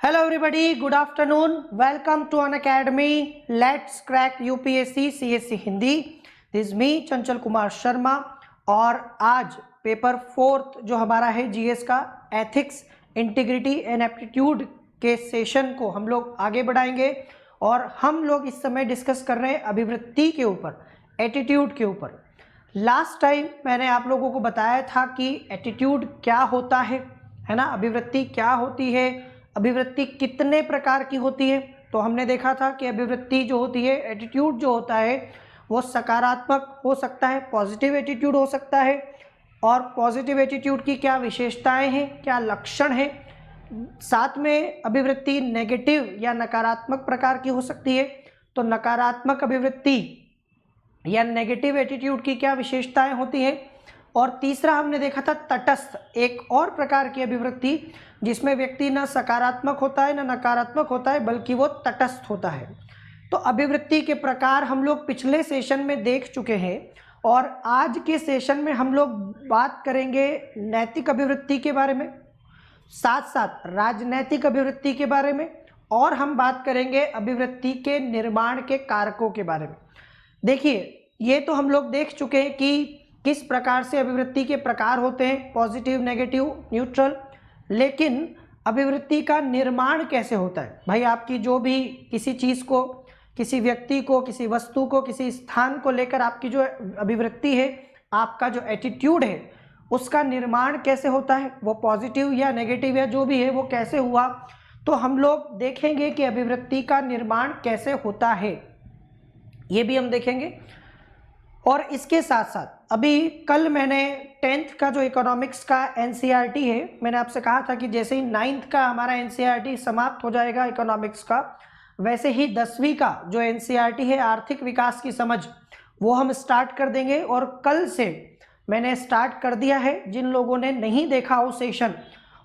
Hello everybody, good afternoon. Welcome to Unacademy. Let's crack UPSC CSC Hindi. This is me Chanchal Kumar Sharma और आज paper 4 जो हमारा है जीएस का एथिक्स, इंटीग्रिटी एंड एप्टीट्यूड के सेशन को हम लोग आगे बढ़ाएंगे और हम लोग इस समय डिस्कस कर रहे हैं अभिवृत्ति के ऊपर, एटीट्यूड के ऊपर. लास्ट टाइम मैंने आप लोगों को बताया था कि एटीट्यूड क्या होता है ना, अभिवृत्ति क्या होती है, अभिवृत्ति कितने प्रकार की होती है. तो हमने देखा था कि अभिवृत्ति जो होती है, एटीट्यूड जो होता है वो सकारात्मक हो सकता है, पॉजिटिव एटीट्यूड हो सकता है. और पॉजिटिव एटीट्यूड की क्या विशेषताएं हैं, क्या लक्षण हैं. साथ में अभिवृत्ति नेगेटिव या नकारात्मक प्रकार की हो सकती है. तो नकारात्मक अभिवृत्ति या नेगेटिव एटीट्यूड की क्या विशेषताएं होती हैं. और तीसरा हमने देखा था तटस्थ, एक और प्रकार की अभिवृत्ति जिसमें व्यक्ति न सकारात्मक होता है न नकारात्मक होता है बल्कि वो तटस्थ होता है. तो अभिवृत्ति के प्रकार हम लोग पिछले सेशन में देख चुके हैं और आज के सेशन में हम लोग बात करेंगे नैतिक अभिवृत्ति के बारे में, साथ साथ राजनैतिक अभिवृत्ति के बारे में और हम बात करेंगे अभिवृत्ति के निर्माण के कारकों के बारे में. देखिए, ये तो हम लोग देख चुके हैं कि किस प्रकार से अभिवृत्ति के प्रकार होते हैं, पॉजिटिव, नेगेटिव, न्यूट्रल. लेकिन अभिवृत्ति का निर्माण कैसे होता है. भाई आपकी जो भी किसी चीज़ को, किसी व्यक्ति को, किसी वस्तु को, किसी स्थान को लेकर आपकी जो अभिवृत्ति है, आपका जो एटीट्यूड है, उसका निर्माण कैसे होता है, वो पॉजिटिव या नेगेटिव या जो भी है वो कैसे हुआ. तो हम लोग देखेंगे कि अभिवृत्ति का निर्माण कैसे होता है, ये भी हम देखेंगे. और इसके साथ साथ अभी कल मैंने 10th का जो इकोनॉमिक्स का एनसीईआरटी है, मैंने आपसे कहा था कि जैसे ही 9th का हमारा एनसीईआरटी समाप्त हो जाएगा इकोनॉमिक्स का, वैसे ही 10वीं का जो एनसीईआरटी है आर्थिक विकास की समझ, वो हम स्टार्ट कर देंगे. और कल से मैंने स्टार्ट कर दिया है. जिन लोगों ने नहीं देखा हो सेशन,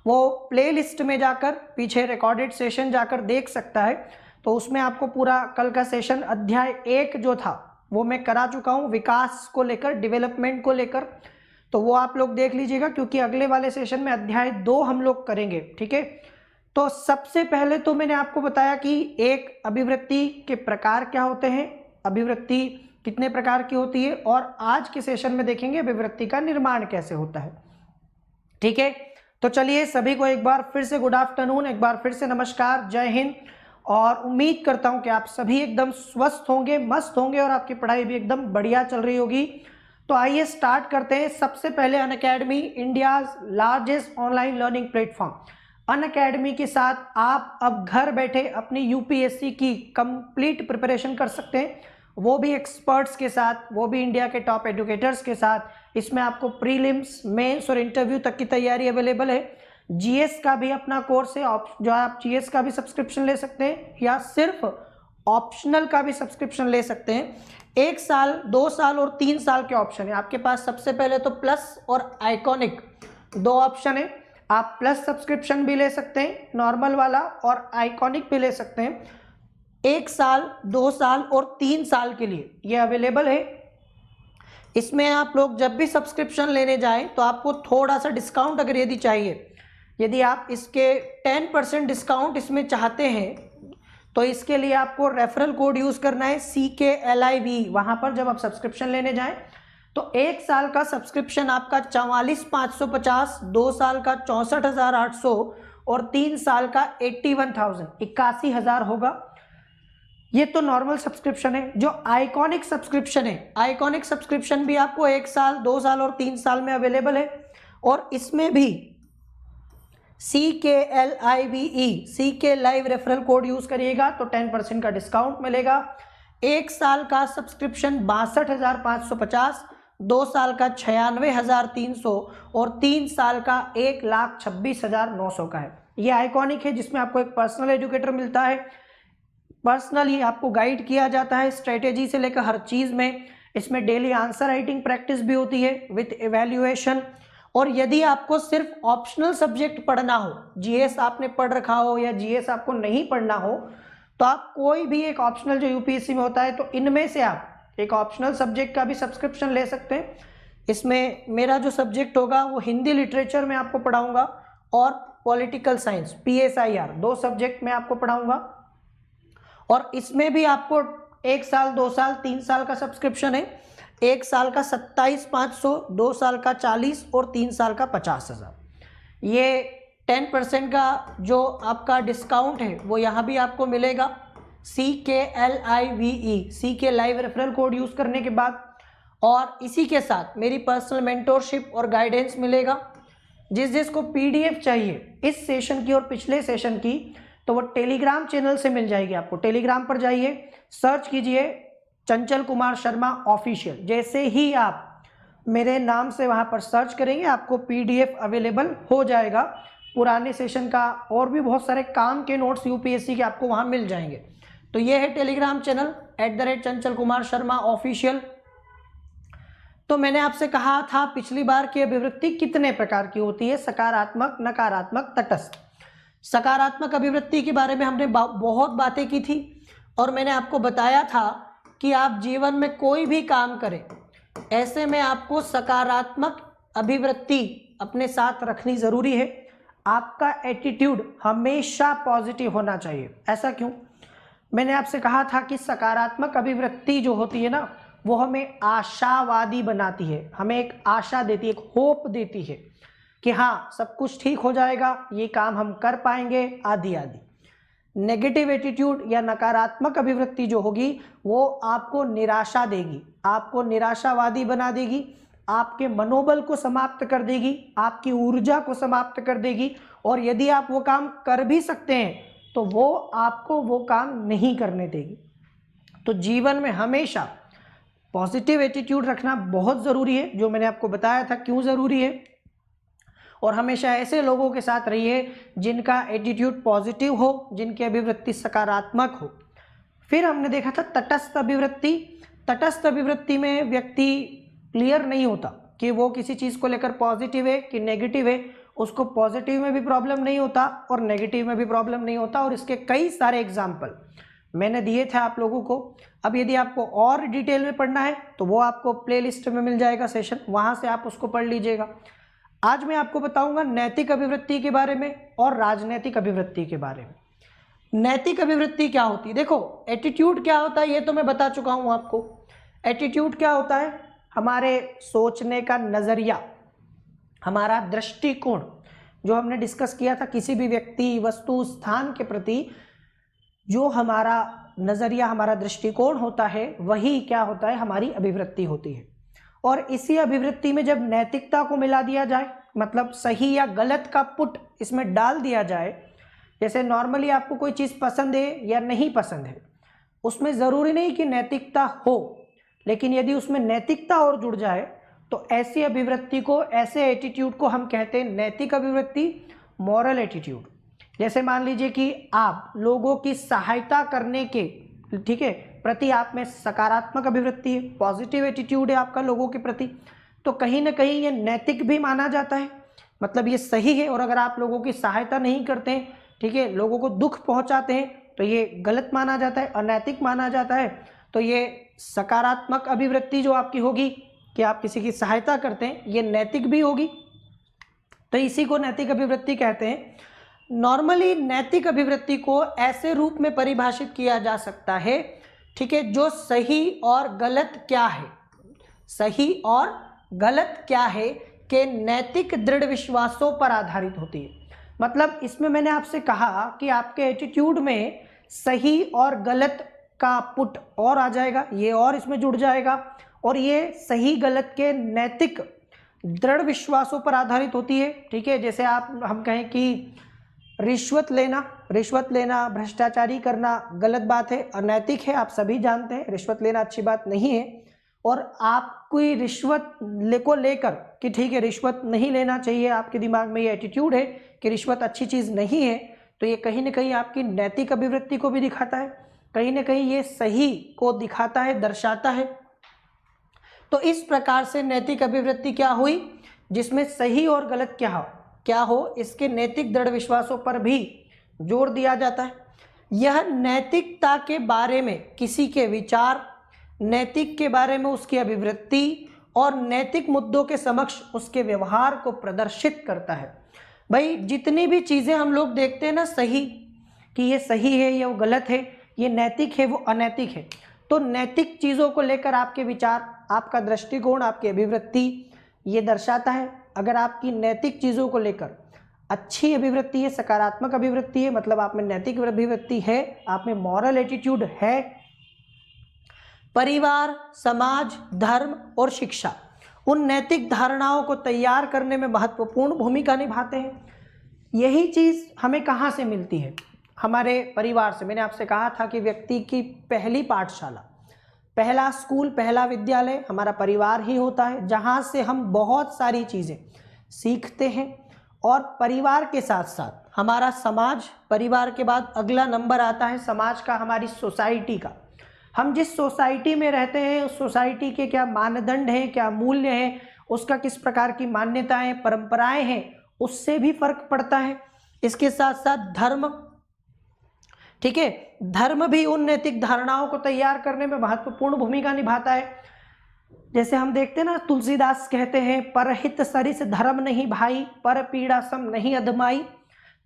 वो प्लेलिस्ट में जाकर पीछे रिकॉर्डेड सेशन जाकर देख सकता है. तो उसमें आपको पूरा कल का सेशन अध्याय 1 जो था वो मैं करा चुका हूँ, विकास को लेकर, डेवलपमेंट को लेकर. तो वो आप लोग देख लीजिएगा क्योंकि अगले वाले सेशन में अध्याय 2 हम लोग करेंगे. ठीक है. तो सबसे पहले तो मैंने आपको बताया कि एक अभिवृत्ति के प्रकार क्या होते हैं, अभिवृत्ति कितने प्रकार की होती है, और आज के सेशन में देखेंगे अभिवृत्ति का निर्माण कैसे होता है. ठीक है. तो चलिए, सभी को एक बार फिर से गुड आफ्टरनून, एक बार फिर से नमस्कार, जय हिंद. और उम्मीद करता हूं कि आप सभी एकदम स्वस्थ होंगे, मस्त होंगे और आपकी पढ़ाई भी एकदम बढ़िया चल रही होगी. तो आइए स्टार्ट करते हैं. सबसे पहले Unacademy, India's largest online learning platform. Unacademy के साथ आप अब घर बैठे अपनी यूपीएससी की कंप्लीट प्रिपरेशन कर सकते हैं, वो भी एक्सपर्ट्स के साथ, वो भी इंडिया के टॉप एजुकेटर्स के साथ. इसमें आपको प्रीलिम्स, मेंस और इंटरव्यू तक की तैयारी अवेलेबल है. जीएस का भी अपना कोर्स है, जो आप जीएस का भी सब्सक्रिप्शन ले सकते हैं या सिर्फ ऑप्शनल का भी सब्सक्रिप्शन ले सकते हैं. 1 साल, 2 साल और 3 साल के ऑप्शन है आपके पास. सबसे पहले तो प्लस और आइकॉनिक 2 ऑप्शन है. आप प्लस सब्सक्रिप्शन भी ले सकते हैं, नॉर्मल वाला, और आइकॉनिक भी ले सकते हैं. 1 साल, 2 साल और 3 साल के लिए ये अवेलेबल है. इसमें आप लोग जब भी सब्सक्रिप्शन लेने जाएं तो आपको थोड़ा सा डिस्काउंट अगर यदि चाहिए, यदि आप इसके 10% डिस्काउंट इसमें चाहते हैं तो इसके लिए आपको रेफरल कोड यूज़ करना है CKLIV. वहाँ पर जब आप सब्सक्रिप्शन लेने जाएं तो 1 साल का सब्सक्रिप्शन आपका 44,550, 2 साल का 64,800 और 3 साल का 81,000, 81,000 होगा. ये तो नॉर्मल सब्सक्रिप्शन है. जो आइकॉनिक सब्सक्रिप्शन है, आइकॉनिक सब्सक्रिप्शन भी आपको 1 साल, 2 साल और 3 साल में अवेलेबल है. और इसमें भी CKLIVE, CK live referral code use करिएगा तो 10% का डिस्काउंट मिलेगा. 1 साल का सब्सक्रिप्शन 62,550, 2 साल का 96,300 और 3 साल का 1,26,900 का है. ये आइकॉनिक है जिसमें आपको एक पर्सनल एजुकेटर मिलता है, पर्सनली आपको गाइड किया जाता है स्ट्रेटेजी से लेकर हर चीज़ में. इसमें डेली आंसर राइटिंग प्रैक्टिस भी होती है विथ एवेल्युएशन. और यदि आपको सिर्फ ऑप्शनल सब्जेक्ट पढ़ना हो, जीएस आपने पढ़ रखा हो या जीएस आपको नहीं पढ़ना हो, तो आप कोई भी एक ऑप्शनल जो यूपीएससी में होता है, तो इनमें से आप एक ऑप्शनल सब्जेक्ट का भी सब्सक्रिप्शन ले सकते हैं. इसमें मेरा जो सब्जेक्ट होगा वो हिंदी लिटरेचर में आपको पढ़ाऊंगा और पॉलिटिकल साइंस, PSIR, 2 सब्जेक्ट मैं आपको पढ़ाऊंगा। और इसमें भी आपको 1 साल, 2 साल, 3 साल का सब्सक्रिप्शन है। 1 साल का 27,500, 2 साल का 40 और 3 साल का 50,000। ये 10% का जो आपका डिस्काउंट है वो यहाँ भी आपको मिलेगा। CKLIVE, CK live referral code use करने के बाद, और इसी के साथ मेरी पर्सनल मेंटोरशिप और गाइडेंस मिलेगा। जिसको PDF चाहिए इस सेशन की और पिछले सेशन की, तो वो टेलीग्राम चैनल से मिल जाएगी आपको। टेलीग्राम पर जाइए, सर्च कीजिए चंचल कुमार शर्मा ऑफिशियल। जैसे ही आप मेरे नाम से वहाँ पर सर्च करेंगे आपको PDF अवेलेबल हो जाएगा। पुराने सेशन का और भी बहुत सारे काम के नोट्स UPSC के आपको वहाँ मिल जाएंगे। तो ये है Telegram channel @Chanchal Kumar Sharma official. तो मैंने आपसे कहा था पिछली बार की अभिवृत्ति कितने प्रकार की होती है, सकारात्मक, नकारात्मक, तटस्थ। सकारात्मक अभिवृत्ति के बारे में हमने बहुत बातें की थी, और मैंने आपको बताया था कि आप जीवन में कोई भी काम करें, ऐसे में आपको सकारात्मक अभिवृत्ति अपने साथ रखनी ज़रूरी है। आपका एटीट्यूड हमेशा पॉजिटिव होना चाहिए। ऐसा क्यों? मैंने आपसे कहा था कि सकारात्मक अभिवृत्ति जो होती है ना, वो हमें आशावादी बनाती है, हमें एक आशा देती है, एक होप देती है कि हाँ सब कुछ ठीक हो जाएगा, ये काम हम कर पाएंगे, आदि आदि। नेगेटिव एटीट्यूड या नकारात्मक अभिवृत्ति जो होगी वो आपको निराशा देगी, आपको निराशावादी बना देगी, आपके मनोबल को समाप्त कर देगी, आपकी ऊर्जा को समाप्त कर देगी, और यदि आप वो काम कर भी सकते हैं तो वो आपको वो काम नहीं करने देगी। तो जीवन में हमेशा पॉजिटिव एटीट्यूड रखना बहुत ज़रूरी है, जो मैंने आपको बताया था क्यों ज़रूरी है। और हमेशा ऐसे लोगों के साथ रहिए जिनका एटीट्यूड पॉजिटिव हो, जिनकी अभिवृत्ति सकारात्मक हो। फिर हमने देखा था तटस्थ अभिवृत्ति। तटस्थ अभिवृत्ति में व्यक्ति क्लियर नहीं होता कि वो किसी चीज़ को लेकर पॉजिटिव है कि नेगेटिव है। उसको पॉजिटिव में भी प्रॉब्लम नहीं होता और नेगेटिव में भी प्रॉब्लम नहीं होता, और इसके कई सारे एग्जाम्पल मैंने दिए थे आप लोगों को। अब यदि आपको और डिटेल में पढ़ना है तो वो आपको प्लेलिस्ट में मिल जाएगा सेशन, वहाँ से आप उसको पढ़ लीजिएगा। आज मैं आपको बताऊंगा नैतिक अभिवृत्ति के बारे में और राजनैतिक अभिवृत्ति के बारे में। नैतिक अभिवृत्ति क्या होती है? देखो, एटीट्यूड क्या होता है ये तो मैं बता चुका हूँ आपको। एटीट्यूड क्या होता है? हमारे सोचने का नज़रिया, हमारा दृष्टिकोण, जो हमने डिस्कस किया था किसी भी व्यक्ति, वस्तु, स्थान के प्रति जो हमारा नज़रिया, हमारा दृष्टिकोण होता है, वही क्या होता है? हमारी अभिवृत्ति होती है। और इसी अभिवृत्ति में जब नैतिकता को मिला दिया जाए, मतलब सही या गलत का पुट इसमें डाल दिया जाए, जैसे नॉर्मली आपको कोई चीज़ पसंद है या नहीं पसंद है, उसमें ज़रूरी नहीं कि नैतिकता हो, लेकिन यदि उसमें नैतिकता और जुड़ जाए तो ऐसी अभिवृत्ति को, ऐसे एटीट्यूड को हम कहते हैं नैतिक अभिवृत्ति, मॉरल एटीट्यूड। जैसे मान लीजिए कि आप लोगों की सहायता करने के, ठीक है, प्रति आप में सकारात्मक अभिवृत्ति है, पॉजिटिव एटीट्यूड है आपका लोगों के प्रति, तो कहीं ना कहीं ये नैतिक भी माना जाता है, मतलब ये सही है। और अगर आप लोगों की सहायता नहीं करते हैं, ठीक है, लोगों को दुख पहुंचाते हैं, तो ये गलत माना जाता है, अनैतिक माना जाता है। तो ये सकारात्मक अभिवृत्ति जो आपकी होगी कि आप किसी की सहायता करते हैं, ये नैतिक भी होगी, तो इसी को नैतिक अभिवृत्ति कहते हैं। नॉर्मली नैतिक अभिवृत्ति को ऐसे रूप में परिभाषित किया जा सकता है, ठीक है, जो सही और गलत क्या है, सही और गलत क्या है के नैतिक दृढ़ विश्वासों पर आधारित होती है। मतलब इसमें मैंने आपसे कहा कि आपके एटीट्यूड में सही और गलत का पुट और आ जाएगा, ये और इसमें जुड़ जाएगा, और ये सही गलत के नैतिक दृढ़ विश्वासों पर आधारित होती है, ठीक है। जैसे हम कहें कि रिश्वत लेना, भ्रष्टाचारी करना गलत बात है, अनैतिक है, आप सभी जानते हैं, रिश्वत लेना अच्छी बात नहीं है। और आप कोई रिश्वत को लेकर कि ठीक है रिश्वत नहीं लेना चाहिए, आपके दिमाग में ये एटीट्यूड है कि रिश्वत अच्छी चीज़ नहीं है, तो ये कहीं ना कहीं आपकी नैतिक अभिवृत्ति को भी दिखाता है, कहीं ना कहीं ये सही को दिखाता है, दर्शाता है। तो इस प्रकार से नैतिक अभिवृत्ति क्या हुई? जिसमें सही और गलत क्या हो इसके नैतिक दृढ़ विश्वासों पर भी जोर दिया जाता है। यह नैतिकता के बारे में किसी के विचार, नैतिक के बारे में उसकी अभिवृत्ति और नैतिक मुद्दों के समक्ष उसके व्यवहार को प्रदर्शित करता है। भाई जितनी भी चीज़ें हम लोग देखते हैं ना सही, कि ये सही है, ये वो गलत है, ये नैतिक है, वो अनैतिक है, तो नैतिक चीज़ों को लेकर आपके विचार, आपका दृष्टिकोण, आपकी अभिवृत्ति ये दर्शाता है। अगर आपकी नैतिक चीज़ों को लेकर अच्छी अभिवृत्ति है, सकारात्मक अभिवृत्ति है, मतलब आप में नैतिक अभिवृत्ति है, आप में मॉरल एटीट्यूड है, परिवार, समाज, धर्म और शिक्षा उन नैतिक धारणाओं को तैयार करने में महत्वपूर्ण भूमिका निभाते हैं। यही चीज़ हमें कहाँ से मिलती है? हमारे परिवार से। मैंने आपसे कहा था कि व्यक्ति की पहली पाठशाला, पहला स्कूल, पहला विद्यालय हमारा परिवार ही होता है, जहाँ से हम बहुत सारी चीज़ें सीखते हैं। और परिवार के साथ साथ हमारा समाज, परिवार के बाद अगला नंबर आता है समाज का, हमारी सोसाइटी का। हम जिस सोसाइटी में रहते हैं उस सोसाइटी के क्या मानदंड हैं, क्या मूल्य हैं, उसका किस प्रकार की मान्यताएं, परंपराएं हैं, उससे भी फर्क पड़ता है। इसके साथ साथ धर्म, ठीक है, धर्म भी उन नैतिक धारणाओं को तैयार करने में महत्वपूर्ण भूमिका निभाता है। जैसे हम देखते हैं ना, तुलसीदास कहते हैं, परहित सरिस धर्म नहीं भाई, पर पीड़ा सम नहीं अधमाई।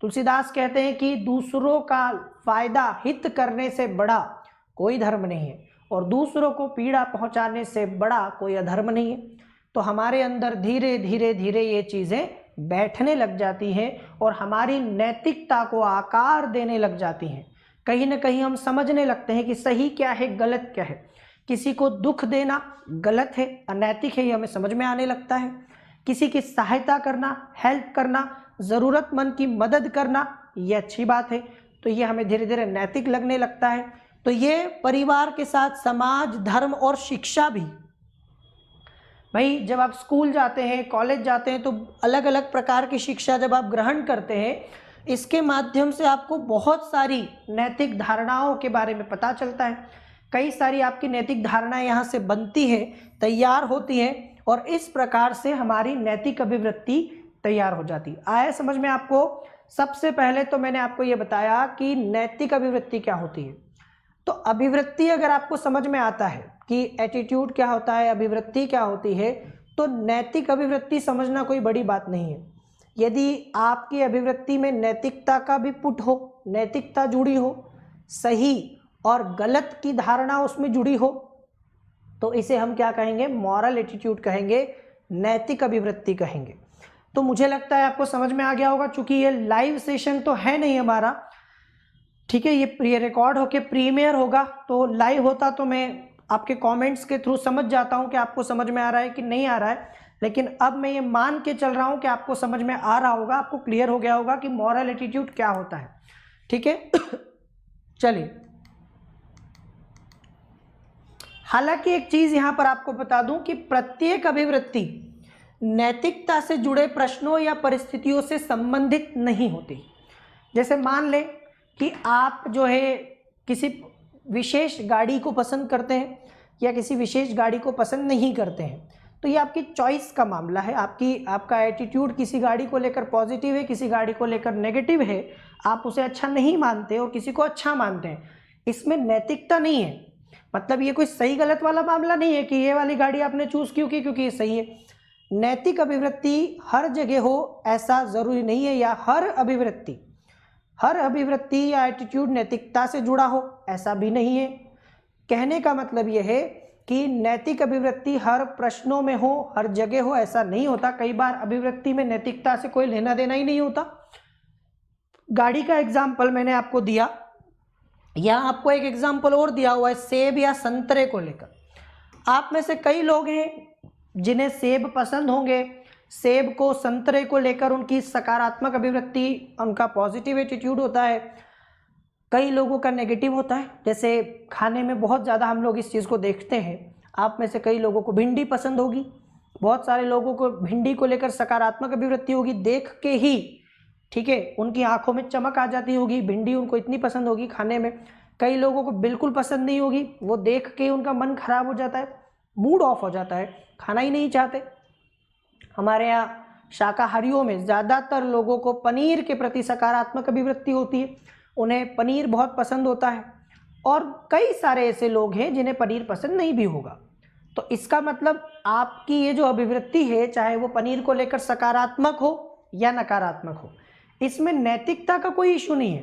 तुलसीदास कहते हैं कि दूसरों का फायदा हित करने से बड़ा कोई धर्म नहीं है, और दूसरों को पीड़ा पहुंचाने से बड़ा कोई अधर्म नहीं है। तो हमारे अंदर धीरे धीरे धीरे ये चीज़ें बैठने लग जाती हैं और हमारी नैतिकता को आकार देने लग जाती हैं। कहीं ना कहीं हम समझने लगते हैं कि सही क्या है, गलत क्या है। किसी को दुख देना गलत है, अनैतिक है, ये हमें समझ में आने लगता है। किसी की सहायता करना, हेल्प करना, ज़रूरतमंद की मदद करना, ये अच्छी बात है, तो ये हमें धीरे धीरे नैतिक लगने लगता है। तो ये परिवार के साथ समाज, धर्म और शिक्षा भी। भाई जब आप स्कूल जाते हैं, कॉलेज जाते हैं, तो अलग अलग प्रकार की शिक्षा जब आप ग्रहण करते हैं, इसके माध्यम से आपको बहुत सारी नैतिक धारणाओं के बारे में पता चलता है। कई सारी आपकी नैतिक धारणाएं यहाँ से बनती है, तैयार होती हैं, और इस प्रकार से हमारी नैतिक अभिवृत्ति तैयार हो जाती है। आया समझ में आपको? सबसे पहले तो मैंने आपको ये बताया कि नैतिक अभिवृत्ति क्या होती है। तो अभिवृत्ति अगर आपको समझ में आता है कि एटीट्यूड क्या होता है, अभिवृत्ति क्या होती है, तो नैतिक अभिवृत्ति समझना कोई बड़ी बात नहीं है। यदि आपकी अभिवृत्ति में नैतिकता का भी पुट हो, नैतिकता जुड़ी हो, सही और गलत की धारणा उसमें जुड़ी हो, तो इसे हम क्या कहेंगे? मॉरल एटीट्यूड कहेंगे, नैतिक अभिवृत्ति कहेंगे। तो मुझे लगता है आपको समझ में आ गया होगा। चूंकि ये लाइव सेशन तो है नहीं हमारा, ठीक है, ये रिकॉर्ड होके प्रीमियर होगा, तो लाइव होता तो मैं आपके कमेंट्स के थ्रू समझ जाता हूं कि आपको समझ में आ रहा है कि नहीं आ रहा है। लेकिन अब मैं ये मान के चल रहा हूं कि आपको समझ में आ रहा होगा, आपको क्लियर हो गया होगा कि मॉरल एटीट्यूड क्या होता है। ठीक है चलिए, हालांकि एक चीज यहां पर आपको बता दूं कि प्रत्येक अभिवृत्ति नैतिकता से जुड़े प्रश्नों या परिस्थितियों से संबंधित नहीं होती। जैसे मान लें कि आप जो है किसी विशेष गाड़ी को पसंद करते हैं या किसी विशेष गाड़ी को पसंद नहीं करते हैं, तो ये आपकी चॉइस का मामला है। आपका एटीट्यूड किसी गाड़ी को लेकर पॉजिटिव है, किसी गाड़ी को लेकर नेगेटिव है, आप उसे अच्छा नहीं मानते और किसी को अच्छा मानते हैं। इसमें नैतिकता नहीं है, मतलब ये कोई सही गलत वाला मामला नहीं है कि ये वाली गाड़ी आपने चूज क्यों की क्योंकि ये सही है। नैतिक अभिवृत्ति हर जगह हो ऐसा जरूरी नहीं है, या हर अभिवृत्ति या एटीट्यूड नैतिकता से जुड़ा हो ऐसा भी नहीं है। कहने का मतलब यह है कि नैतिक अभिवृत्ति हर प्रश्नों में हो, हर जगह हो ऐसा नहीं होता। कई बार अभिवृत्ति में नैतिकता से कोई लेना देना ही नहीं होता। गाड़ी का एग्जाम्पल मैंने आपको दिया, या आपको एक एग्जाम्पल और दिया हुआ है सेब या संतरे को लेकर। आप में से कई लोग हैं जिन्हें सेब पसंद होंगे, सेब को, संतरे को लेकर उनकी सकारात्मक अभिवृत्ति, उनका पॉजिटिव एटीट्यूड होता है। कई लोगों का नेगेटिव होता है। जैसे खाने में बहुत ज़्यादा हम लोग इस चीज़ को देखते हैं। आप में से कई लोगों को भिंडी पसंद होगी, बहुत सारे लोगों को भिंडी को लेकर सकारात्मक अभिवृत्ति होगी, देख के ही, ठीक है, उनकी आंखों में चमक आ जाती होगी, भिंडी उनको इतनी पसंद होगी खाने में। कई लोगों को बिल्कुल पसंद नहीं होगी, वो देख के उनका मन खराब हो जाता है, मूड ऑफ हो जाता है, खाना ही नहीं चाहते। हमारे यहाँ शाकाहारियों में ज़्यादातर लोगों को पनीर के प्रति सकारात्मक अभिवृत्ति होती है, उन्हें पनीर बहुत पसंद होता है। और कई सारे ऐसे लोग हैं जिन्हें पनीर पसंद नहीं भी होगा। तो इसका मतलब आपकी ये जो अभिवृत्ति है, चाहे वो पनीर को लेकर सकारात्मक हो या नकारात्मक हो, इसमें नैतिकता का कोई इशू नहीं है।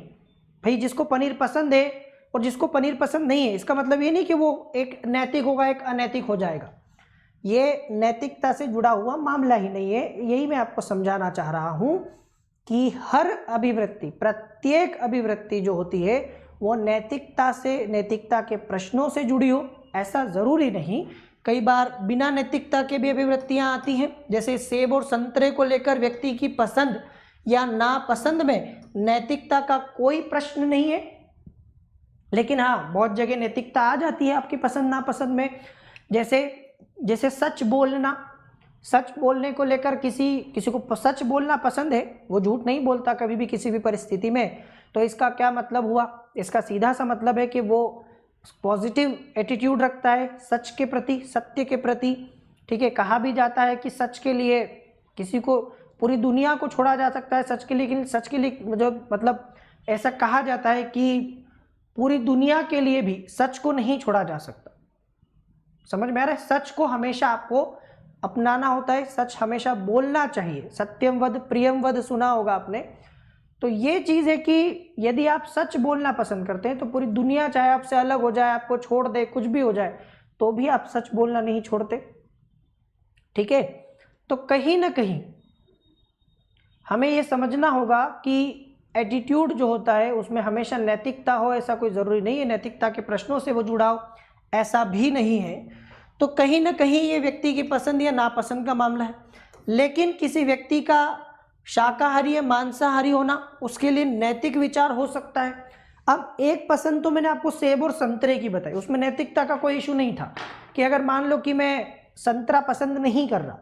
भाई जिसको पनीर पसंद है और जिसको पनीर पसंद नहीं है, इसका मतलब ये नहीं कि वो एक नैतिक होगा एक अनैतिक हो जाएगा। ये नैतिकता से जुड़ा हुआ मामला ही नहीं है। यही मैं आपको समझाना चाह रहा हूँ कि हर अभिवृत्ति, प्रत्येक अभिवृत्ति जो होती है वो नैतिकता से, नैतिकता के प्रश्नों से जुड़ी हो, ऐसा ज़रूरी नहीं। कई बार बिना नैतिकता के भी अभिवृत्तियाँ आती हैं। जैसे सेब और संतरे को लेकर व्यक्ति की पसंद या नापसंद में नैतिकता का कोई प्रश्न नहीं है, लेकिन हाँ बहुत जगह नैतिकता आ जाती है आपकी पसंद नापसंद में। जैसे सच बोलना, सच बोलने को लेकर किसी को सच बोलना पसंद है, वो झूठ नहीं बोलता कभी भी किसी भी परिस्थिति में। तो इसका क्या मतलब हुआ? इसका सीधा सा मतलब है कि वो पॉजिटिव एटीट्यूड रखता है सच के प्रति, सत्य के प्रति। ठीक है, कहा भी जाता है कि सच के लिए किसी को, पूरी दुनिया को छोड़ा जा सकता है सच के लिए, लेकिन सच के लिए जो मतलब ऐसा कहा जाता है कि पूरी दुनिया के लिए भी सच को नहीं छोड़ा जा सकता। समझ में आ रहा है? सच को हमेशा आपको अपनाना होता है, सच हमेशा बोलना चाहिए। सत्यम वद प्रियम वद सुना होगा आपने। तो ये चीज़ है कि यदि आप सच बोलना पसंद करते हैं तो पूरी दुनिया चाहे आपसे अलग हो जाए, आपको छोड़ दे, कुछ भी हो जाए, तो भी आप सच बोलना नहीं छोड़ते। ठीक है, तो कहीं ना कहीं हमें ये समझना होगा कि एटीट्यूड जो होता है उसमें हमेशा नैतिकता हो ऐसा कोई ज़रूरी नहीं है, नैतिकता के प्रश्नों से वो जुड़ा हो ऐसा भी नहीं है। तो कहीं ना कहीं ये व्यक्ति की पसंद या नापसंद का मामला है। लेकिन किसी व्यक्ति का शाकाहारी या मांसाहारी होना, उसके लिए नैतिक विचार हो सकता है। अब एक पसंद तो मैंने आपको सेब और संतरे की बताई, उसमें नैतिकता का कोई इशू नहीं था कि अगर मान लो कि मैं संतरा पसंद नहीं कर रहा,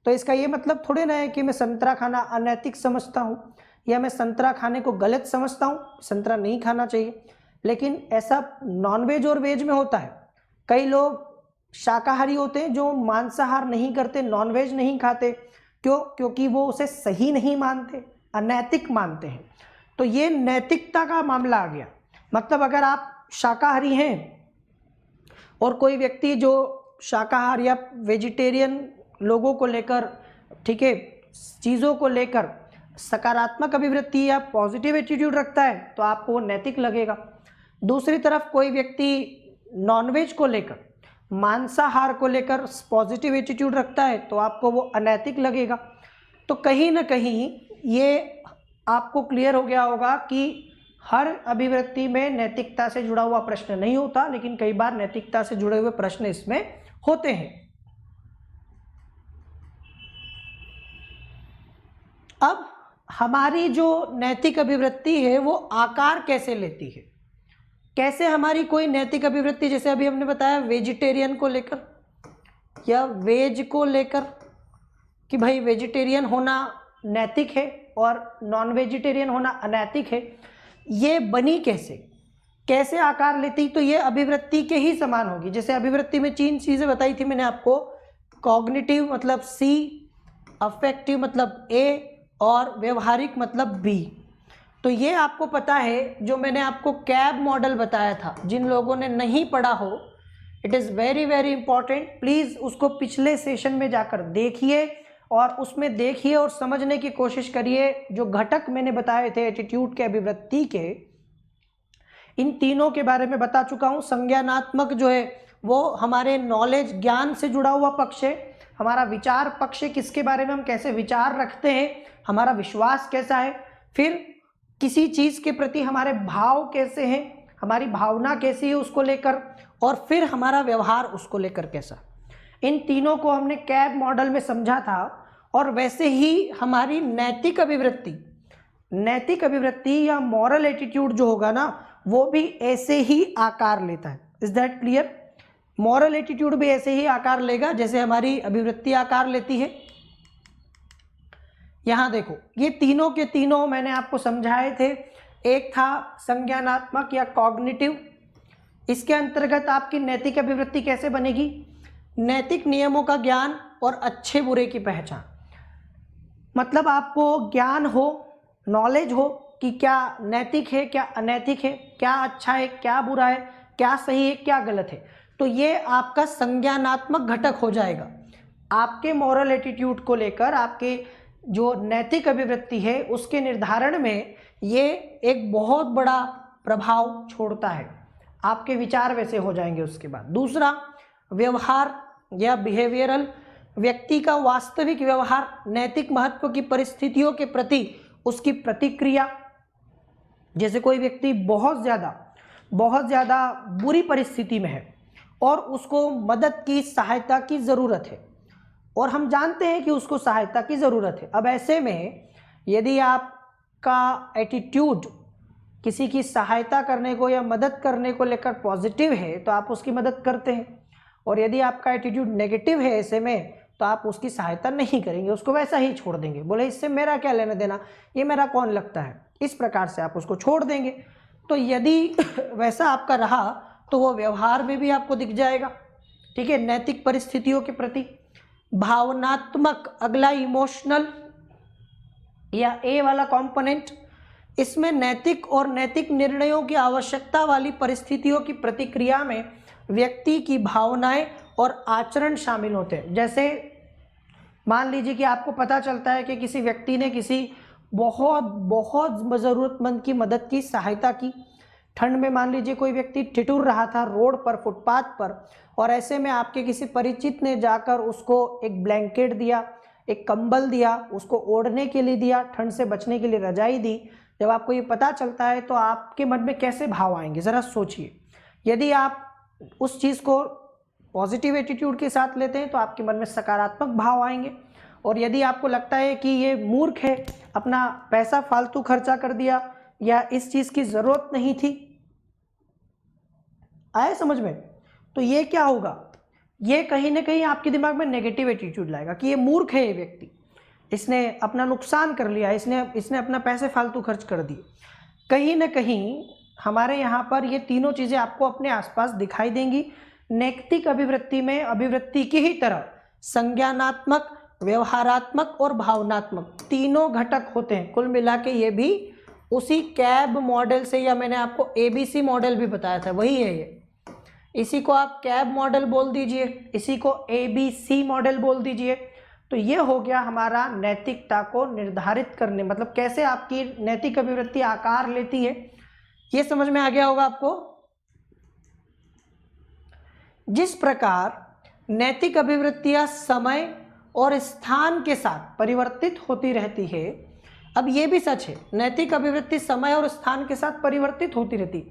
तो इसका ये मतलब थोड़े ना है कि मैं संतरा खाना अनैतिक समझता हूँ या मैं संतरा खाने को गलत समझता हूँ, संतरा नहीं खाना चाहिए। लेकिन ऐसा नॉनवेज और वेज में होता है। कई लोग शाकाहारी होते हैं जो मांसाहार नहीं करते, नॉनवेज नहीं खाते। क्यों? क्योंकि वो उसे सही नहीं मानते, अनैतिक मानते हैं। तो ये नैतिकता का मामला आ गया। मतलब अगर आप शाकाहारी हैं और कोई व्यक्ति जो शाकाहार या वेजिटेरियन लोगों को लेकर, ठीक है, चीज़ों को लेकर सकारात्मक अभिवृत्ति या पॉजिटिव एटीट्यूड रखता है तो आपको वो नैतिक लगेगा। दूसरी तरफ कोई व्यक्ति नॉनवेज को लेकर, मांसाहार को लेकर पॉजिटिव एटीट्यूड रखता है तो आपको वो अनैतिक लगेगा। तो कहीं ना कहीं ये आपको क्लियर हो गया होगा कि हर अभिवृत्ति में नैतिकता से जुड़ा हुआ प्रश्न नहीं होता, लेकिन कई बार नैतिकता से जुड़े हुए प्रश्न इसमें होते हैं। अब हमारी जो नैतिक अभिवृत्ति है वो आकार कैसे लेती है? कैसे हमारी कोई नैतिक अभिवृत्ति, जैसे अभी हमने बताया वेजिटेरियन को लेकर या वेज को लेकर कि भाई वेजिटेरियन होना नैतिक है और नॉन वेजिटेरियन होना अनैतिक है, ये बनी कैसे आकार लेती? तो ये अभिवृत्ति के ही समान होगी। जैसे अभिवृत्ति में 3 चीज़ें बताई थी मैंने आपको, कॉग्निटिव मतलब C, अफेक्टिव मतलब A और व्यवहारिक मतलब B। तो ये आपको पता है, जो मैंने आपको कैब मॉडल बताया था, जिन लोगों ने नहीं पढ़ा हो, it is very very important, please उसको पिछले सेशन में जाकर देखिए और उसमें देखिए और समझने की कोशिश करिए। जो घटक मैंने बताए थे एटीट्यूड के, अभिवृत्ति के, इन तीनों के बारे में बता चुका हूँ। संज्ञानात्मक जो है वो हमारे नॉलेज, ज्ञान से जुड़ा हुआ पक्ष है। हमारा विचार पक्ष है, किसके बारे में हम कैसे विचार रखते हैं, हमारा विश्वास कैसा है, फिर किसी चीज़ के प्रति हमारे भाव कैसे हैं, हमारी भावना कैसी है उसको लेकर, और फिर हमारा व्यवहार उसको लेकर कैसा। इन तीनों को हमने कैब मॉडल में समझा था। और वैसे ही हमारी नैतिक अभिवृत्ति या मॉरल एटीट्यूड जो होगा ना, वो भी ऐसे ही आकार लेता है। Is that clear? Moral attitude भी ऐसे ही आकार लेगा जैसे हमारी अभिवृत्ति आकार लेती है। यहाँ देखो, ये तीनों के तीनों मैंने आपको समझाए थे। एक था संज्ञानात्मक या कॉग्निटिव। इसके अंतर्गत आपकी नैतिक अभिवृत्ति कैसे बनेगी? नैतिक नियमों का ज्ञान और अच्छे बुरे की पहचान। मतलब आपको ज्ञान हो, नॉलेज हो कि क्या नैतिक है, क्या अनैतिक है, क्या अच्छा है, क्या बुरा है, क्या सही है, क्या गलत है। तो ये आपका संज्ञानात्मक घटक हो जाएगा। आपके मॉरल एटीट्यूड को लेकर, आपके जो नैतिक अभिवृत्ति है उसके निर्धारण में ये एक बहुत बड़ा प्रभाव छोड़ता है। आपके विचार वैसे हो जाएंगे। उसके बाद दूसरा, व्यवहार या बिहेवियरल, व्यक्ति का वास्तविक व्यवहार, नैतिक महत्व की परिस्थितियों के प्रति उसकी प्रतिक्रिया। जैसे कोई व्यक्ति बहुत ज़्यादा बुरी परिस्थिति में है और उसको मदद की, सहायता की ज़रूरत है, और हम जानते हैं कि उसको सहायता की ज़रूरत है। अब ऐसे में यदि आपका एटीट्यूड किसी की सहायता करने को या मदद करने को लेकर पॉजिटिव है तो आप उसकी मदद करते हैं, और यदि आपका एटीट्यूड नेगेटिव है ऐसे में तो आप उसकी सहायता नहीं करेंगे, उसको वैसा ही छोड़ देंगे। बोले इससे मेरा क्या लेना देना, ये मेरा कौन लगता है, इस प्रकार से आप उसको छोड़ देंगे। तो यदि वैसा आपका रहा तो वो व्यवहार में भी आपको दिख जाएगा। ठीक है, नैतिक परिस्थितियों के प्रति। भावनात्मक, अगला इमोशनल या ए वाला कंपोनेंट, इसमें नैतिक और नैतिक निर्णयों की आवश्यकता वाली परिस्थितियों की प्रतिक्रिया में व्यक्ति की भावनाएं और आचरण शामिल होते हैं। जैसे मान लीजिए कि आपको पता चलता है कि किसी व्यक्ति ने किसी बहुत ज़रूरतमंद की मदद की, सहायता की। ठंड में मान लीजिए कोई व्यक्ति ठिठुर रहा था रोड पर, फुटपाथ पर, और ऐसे में आपके किसी परिचित ने जाकर उसको एक ब्लैंकेट दिया, एक कंबल दिया, उसको ओढ़ने के लिए दिया, ठंड से बचने के लिए रजाई दी। जब आपको ये पता चलता है तो आपके मन में कैसे भाव आएंगे, ज़रा सोचिए। यदि आप उस चीज़ को पॉजिटिव एटीट्यूड के साथ लेते हैं तो आपके मन में सकारात्मक भाव आएंगे, और यदि आपको लगता है कि ये मूर्ख है, अपना पैसा फालतू खर्चा कर दिया, या इस चीज़ की ज़रूरत नहीं थी, आए समझ में, तो ये क्या होगा, ये कहीं ना कहीं आपके दिमाग में नेगेटिव एटीट्यूड लाएगा कि ये मूर्ख है, ये व्यक्ति, इसने अपना नुकसान कर लिया, इसने अपना पैसे फालतू खर्च कर दिए। कहीं ना कहीं हमारे यहाँ पर ये तीनों चीज़ें आपको अपने आसपास दिखाई देंगी। नैतिक अभिवृत्ति में अभिवृत्ति की ही तरह संज्ञानात्मक, व्यवहारात्मक और भावनात्मक तीनों घटक होते हैं। कुल मिला के ये भी उसी कैब मॉडल से, या मैंने आपको ABC मॉडल भी बताया था, वही है ये। इसी को आप कैब मॉडल बोल दीजिए, इसी को ABC मॉडल बोल दीजिए। तो ये हो गया हमारा नैतिकता को निर्धारित करने, मतलब कैसे आपकी नैतिक अभिवृत्ति आकार लेती है, ये समझ में आ गया होगा आपको। जिस प्रकार नैतिक अभिवृत्तियां समय और स्थान के साथ परिवर्तित होती रहती है, अब ये भी सच है, नैतिक अभिवृत्ति समय और स्थान के साथ परिवर्तित होती रहती।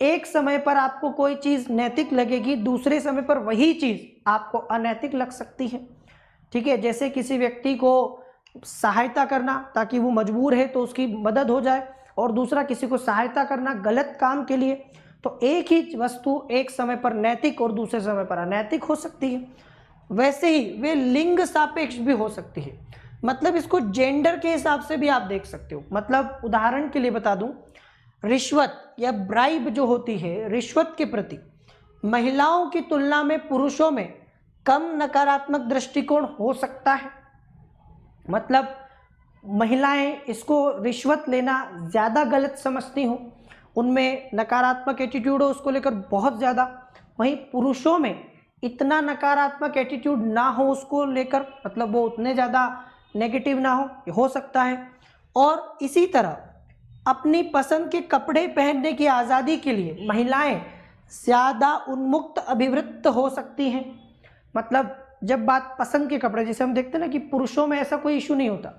एक समय पर आपको कोई चीज़ नैतिक लगेगी, दूसरे समय पर वही चीज़ आपको अनैतिक लग सकती है। ठीक है, जैसे किसी व्यक्ति को सहायता करना ताकि वो मजबूर है तो उसकी मदद हो जाए, और दूसरा किसी को सहायता करना गलत काम के लिए, तो एक ही वस्तु एक समय पर नैतिक और दूसरे समय पर अनैतिक हो सकती है। वैसे ही वे लिंग सापेक्ष भी हो सकती है, मतलब इसको जेंडर के हिसाब से भी आप देख सकते हो। मतलब उदाहरण के लिए बता दूं, रिश्वत या ब्राइब जो होती है, रिश्वत के प्रति महिलाओं की तुलना में पुरुषों में कम नकारात्मक दृष्टिकोण हो सकता है। मतलब महिलाएं इसको रिश्वत लेना ज़्यादा गलत समझती हो, उनमें नकारात्मक एटीट्यूड हो उसको लेकर बहुत ज़्यादा। वहीं पुरुषों में इतना नकारात्मक एटीट्यूड ना हो उसको लेकर, मतलब वो उतने ज़्यादा नेगेटिव ना हो सकता है। और इसी तरह अपनी पसंद के कपड़े पहनने की आज़ादी के लिए महिलाएं ज़्यादा उन्मुक्त अभिवृत्त हो सकती हैं। मतलब जब बात पसंद के कपड़े, जैसे हम देखते हैं ना कि पुरुषों में ऐसा कोई इशू नहीं होता,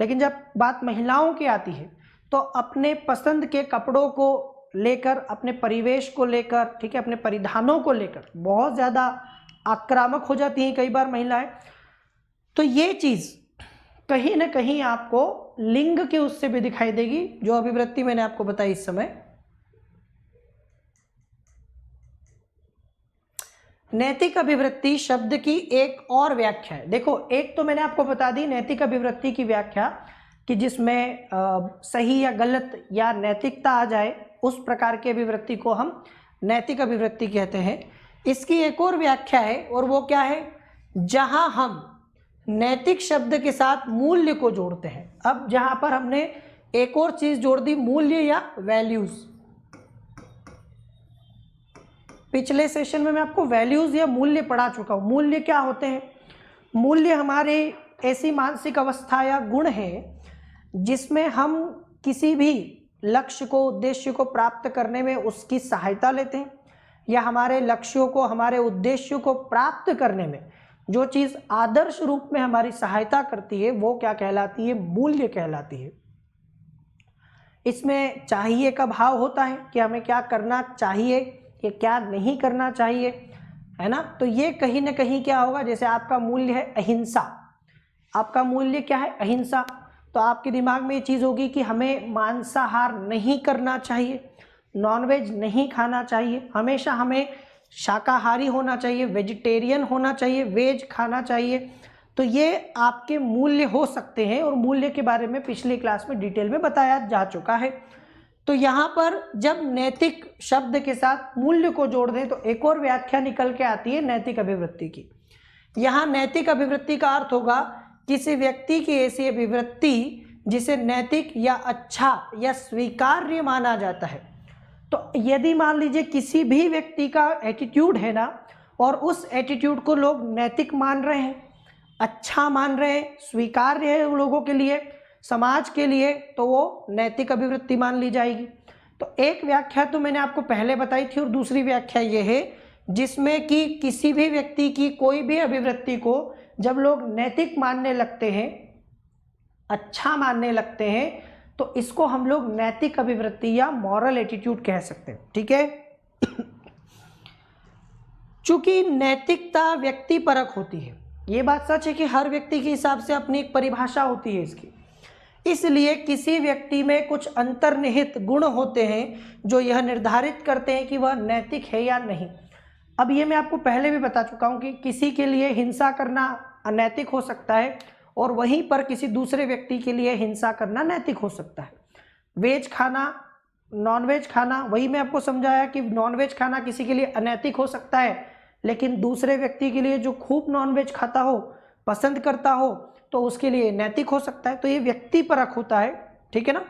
लेकिन जब बात महिलाओं की आती है तो अपने पसंद के कपड़ों को लेकर, अपने परिवेश को लेकर, ठीक है, अपने परिधानों को लेकर बहुत ज़्यादा आक्रामक हो जाती हैं कई बार महिलाएं। तो ये चीज़ कहीं ना कहीं आपको लिंग के उससे भी दिखाई देगी, जो अभिवृत्ति मैंने आपको बताई इस समय। नैतिक अभिवृत्ति शब्द की एक और व्याख्या है। देखो, एक तो मैंने आपको बता दी नैतिक अभिवृत्ति की व्याख्या कि जिसमें सही या गलत या नैतिकता आ जाए, उस प्रकार की अभिवृत्ति को हम नैतिक अभिवृत्ति कहते हैं। इसकी एक और व्याख्या है, और वो क्या है, जहां हम नैतिक शब्द के साथ मूल्य को जोड़ते हैं। अब जहां पर हमने एक और चीज जोड़ दी, मूल्य या वैल्यूज। पिछले सेशन में मैं आपको वैल्यूज या मूल्य पढ़ा चुका हूं। मूल्य क्या होते हैं? मूल्य हमारे ऐसी मानसिक अवस्था या गुण है जिसमें हम किसी भी लक्ष्य को, उद्देश्य को प्राप्त करने में उसकी सहायता लेते हैं, या हमारे लक्ष्यों को, हमारे उद्देश्यों को प्राप्त करने में जो चीज़ आदर्श रूप में हमारी सहायता करती है वो क्या कहलाती है? मूल्य कहलाती है। इसमें चाहिए का भाव होता है कि हमें क्या करना चाहिए या क्या नहीं करना चाहिए, है ना। तो ये कहीं ना कहीं क्या होगा, जैसे आपका मूल्य है अहिंसा, आपका मूल्य क्या है? अहिंसा। तो आपके दिमाग में ये चीज़ होगी कि हमें मांसाहार नहीं करना चाहिए, नॉनवेज नहीं खाना चाहिए, हमेशा हमें शाकाहारी होना चाहिए, वेजिटेरियन होना चाहिए, वेज खाना चाहिए। तो ये आपके मूल्य हो सकते हैं और मूल्य के बारे में पिछली क्लास में डिटेल में बताया जा चुका है। तो यहाँ पर जब नैतिक शब्द के साथ मूल्य को जोड़ दें तो एक और व्याख्या निकल के आती है नैतिक अभिवृत्ति की। यहाँ नैतिक अभिवृत्ति का अर्थ होगा किसी व्यक्ति की ऐसी अभिवृत्ति जिसे नैतिक या अच्छा या स्वीकार्य माना जाता है। तो यदि मान लीजिए किसी भी व्यक्ति का एटीट्यूड है ना, और उस एटीट्यूड को लोग नैतिक मान रहे हैं, अच्छा मान रहे हैं, स्वीकार्य है लोगों के लिए, समाज के लिए, तो वो नैतिक अभिवृत्ति मान ली जाएगी। तो एक व्याख्या तो मैंने आपको पहले बताई थी, और दूसरी व्याख्या ये है जिसमें कि किसी भी व्यक्ति की कोई भी अभिवृत्ति को जब लोग नैतिक मानने लगते हैं, अच्छा मानने लगते हैं, तो इसको हम लोग नैतिक अभिवृत्ति या मॉरल एटीट्यूड कह सकते हैं। ठीक है। चूंकि नैतिकता व्यक्ति परक होती है, ये बात सच है कि हर व्यक्ति के हिसाब से अपनी एक परिभाषा होती है इसकी, इसलिए किसी व्यक्ति में कुछ अंतर्निहित गुण होते हैं जो यह निर्धारित करते हैं कि वह नैतिक है या नहीं। अब ये मैं आपको पहले भी बता चुका हूँ कि किसी के लिए हिंसा करना अनैतिक हो सकता है और वहीं पर किसी दूसरे व्यक्ति के लिए हिंसा करना नैतिक हो सकता है। वेज खाना, नॉनवेज खाना, वही मैं आपको समझाया कि नॉनवेज खाना किसी के लिए अनैतिक हो सकता है, लेकिन दूसरे व्यक्ति के लिए जो खूब नॉनवेज खाता हो, पसंद करता हो, तो उसके लिए नैतिक हो सकता है। तो ये व्यक्ति परक होता है। ठीक है ना।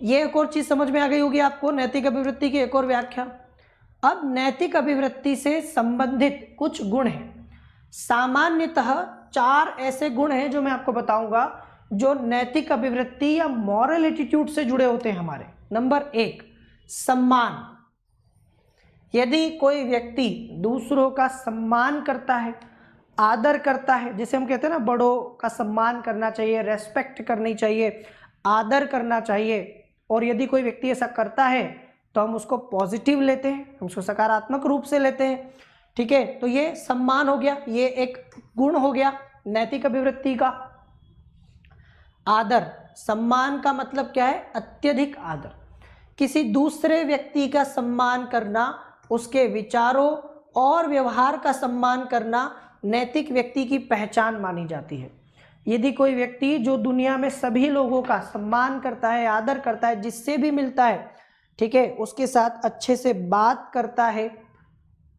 ये एक और चीज समझ में आ गई होगी आपको, नैतिक अभिवृत्ति की एक और व्याख्या। अब नैतिक अभिवृत्ति से संबंधित कुछ गुण हैं। सामान्यतः 4 ऐसे गुण हैं जो मैं आपको बताऊंगा जो नैतिक अभिवृत्ति या मॉरल एटीट्यूड से जुड़े होते हैं हमारे। नंबर 1, सम्मान। यदि कोई व्यक्ति दूसरों का सम्मान करता है, आदर करता है, जिसे हम कहते हैं ना बड़ों का सम्मान करना चाहिए, रेस्पेक्ट करनी चाहिए, आदर करना चाहिए, और यदि कोई व्यक्ति ऐसा करता है तो हम उसको पॉजिटिव लेते हैं, हम उसको सकारात्मक रूप से लेते हैं। ठीक है। तो ये सम्मान हो गया, ये एक गुण हो गया नैतिक अभिवृत्ति का। आदर, सम्मान का मतलब क्या है? अत्यधिक आदर। किसी दूसरे व्यक्ति का सम्मान करना, उसके विचारों और व्यवहार का सम्मान करना नैतिक व्यक्ति की पहचान मानी जाती है। यदि कोई व्यक्ति जो दुनिया में सभी लोगों का सम्मान करता है, आदर करता है, जिससे भी मिलता है, ठीक है, उसके साथ अच्छे से बात करता है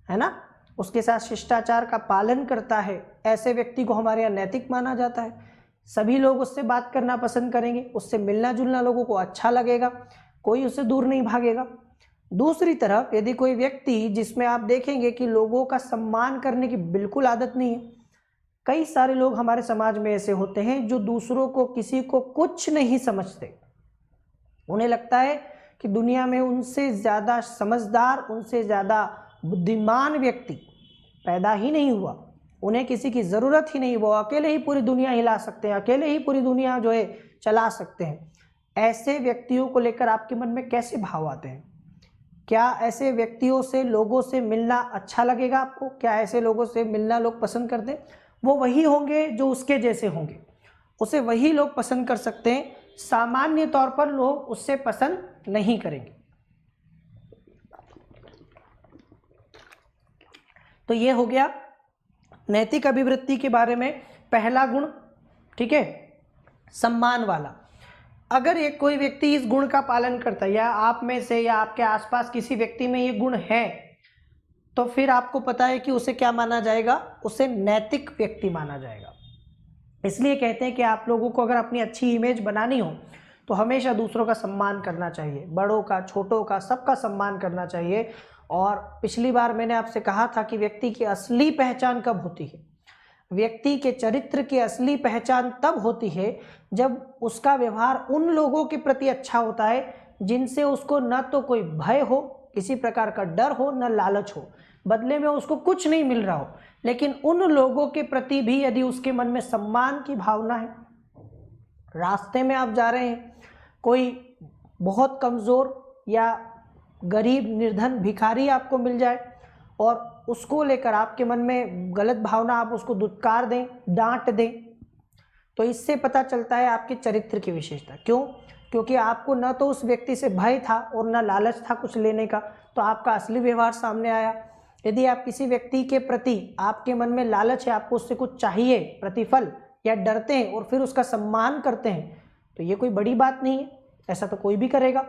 ना, उसके साथ शिष्टाचार का पालन करता है, ऐसे व्यक्ति को हमारे यहाँ नैतिक माना जाता है। सभी लोग उससे बात करना पसंद करेंगे, उससे मिलना जुलना लोगों को अच्छा लगेगा, कोई उससे दूर नहीं भागेगा। दूसरी तरफ यदि कोई व्यक्ति जिसमें आप देखेंगे कि लोगों का सम्मान करने की बिल्कुल आदत नहीं है, कई सारे लोग हमारे समाज में ऐसे होते हैं जो दूसरों को, किसी को कुछ नहीं समझते। उन्हें लगता है कि दुनिया में उनसे ज़्यादा समझदार, उनसे ज़्यादा बुद्धिमान व्यक्ति पैदा ही नहीं हुआ, उन्हें किसी की ज़रूरत ही नहीं, वो अकेले ही पूरी दुनिया हिला सकते हैं, अकेले ही पूरी दुनिया जो है चला सकते हैं। ऐसे व्यक्तियों को लेकर आपके मन में कैसे भाव आते हैं? क्या ऐसे व्यक्तियों से, लोगों से मिलना अच्छा लगेगा आपको? क्या ऐसे लोगों से मिलना लोग पसंद करते हैं? वो वही होंगे जो उसके जैसे होंगे, उसे वही लोग पसंद कर सकते हैं। सामान्य तौर पर लोग उससे पसंद नहीं करेंगे। तो ये हो गया नैतिक अभिवृत्ति के बारे में पहला गुण। ठीक है, सम्मान वाला। अगर एक कोई व्यक्ति इस गुण का पालन करता है, या आप में से या आपके आसपास किसी व्यक्ति में ये गुण है, तो फिर आपको पता है कि उसे क्या माना जाएगा? उसे नैतिक व्यक्ति माना जाएगा। इसलिए कहते हैं कि आप लोगों को अगर अपनी अच्छी इमेज बनानी हो तो हमेशा दूसरों का सम्मान करना चाहिए, बड़ों का, छोटों का, सबका सम्मान करना चाहिए। और पिछली बार मैंने आपसे कहा था कि व्यक्ति की असली पहचान कब होती है? व्यक्ति के चरित्र की असली पहचान तब होती है जब उसका व्यवहार उन लोगों के प्रति अच्छा होता है जिनसे उसको न तो कोई भय हो, किसी प्रकार का डर हो, न लालच हो, बदले में उसको कुछ नहीं मिल रहा हो, लेकिन उन लोगों के प्रति भी यदि उसके मन में सम्मान की भावना है। रास्ते में आप जा रहे हैं, कोई बहुत कमज़ोर या गरीब निर्धन भिखारी आपको मिल जाए और उसको लेकर आपके मन में गलत भावना, आप उसको दुत्कार दें, डांट दें, तो इससे पता चलता है आपके चरित्र की विशेषता। क्यों? क्योंकि आपको न तो उस व्यक्ति से भय था और न लालच था कुछ लेने का, तो आपका असली व्यवहार सामने आया। यदि आप किसी व्यक्ति के प्रति आपके मन में लालच है, आपको उससे कुछ चाहिए प्रतिफल, या डरते हैं और फिर उसका सम्मान करते हैं, तो ये कोई बड़ी बात नहीं है, ऐसा तो कोई भी करेगा।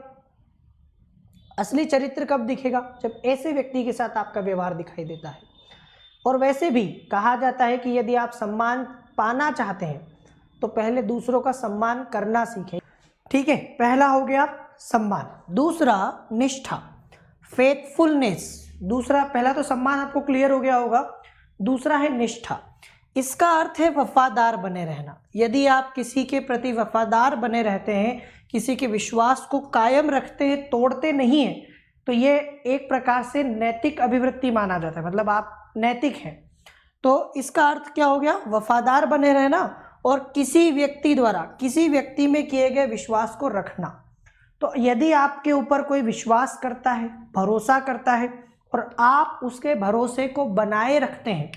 असली चरित्र कब दिखेगा? जब ऐसे व्यक्ति के साथ आपका व्यवहार दिखाई देता है। और वैसे भी कहा जाता है कि यदि आप सम्मान पाना चाहते हैं तो पहले दूसरों का सम्मान करना सीखें। ठीक है, पहला हो गया सम्मान। दूसरा निष्ठा, फेथफुलनेस। दूसरा, पहला तो सम्मान आपको क्लियर हो गया होगा, दूसरा है निष्ठा। इसका अर्थ है वफादार बने रहना। यदि आप किसी के प्रति वफादार बने रहते हैं, किसी के विश्वास को कायम रखते हैं, तोड़ते नहीं हैं, तो ये एक प्रकार से नैतिक अभिवृत्ति माना जाता है, मतलब आप नैतिक हैं। तो इसका अर्थ क्या हो गया? वफादार बने रहना और किसी व्यक्ति द्वारा किसी व्यक्ति में किए गए विश्वास को रखना। तो यदि आपके ऊपर कोई विश्वास करता है, भरोसा करता है और आप उसके भरोसे को बनाए रखते हैं,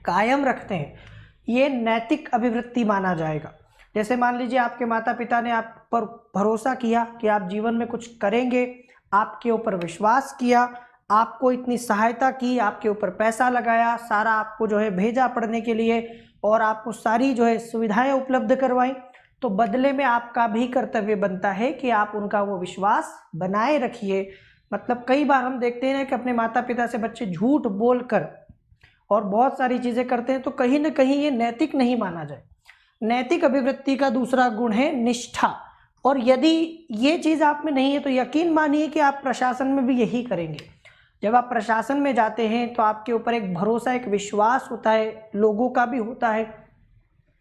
कायम रखते हैं, ये नैतिक अभिवृत्ति माना जाएगा। जैसे मान लीजिए आपके माता पिता ने आप पर भरोसा किया कि आप जीवन में कुछ करेंगे, आपके ऊपर विश्वास किया, आपको इतनी सहायता की, आपके ऊपर पैसा लगाया, सारा आपको जो है भेजा पढ़ने के लिए और आपको सारी जो है सुविधाएं उपलब्ध करवाई, तो बदले में आपका भी कर्तव्य बनता है कि आप उनका वो विश्वास बनाए रखिए। मतलब कई बार हम देखते हैं कि अपने माता पिता से बच्चे झूठ बोलकर और बहुत सारी चीज़ें करते हैं, तो कहीं ना कहीं ये नैतिक नहीं माना जाए। नैतिक अभिवृत्ति का दूसरा गुण है निष्ठा। और यदि ये चीज़ आप में नहीं है तो यकीन मानिए कि आप प्रशासन में भी यही करेंगे। जब आप प्रशासन में जाते हैं तो आपके ऊपर एक भरोसा, एक विश्वास होता है, लोगों का भी होता है,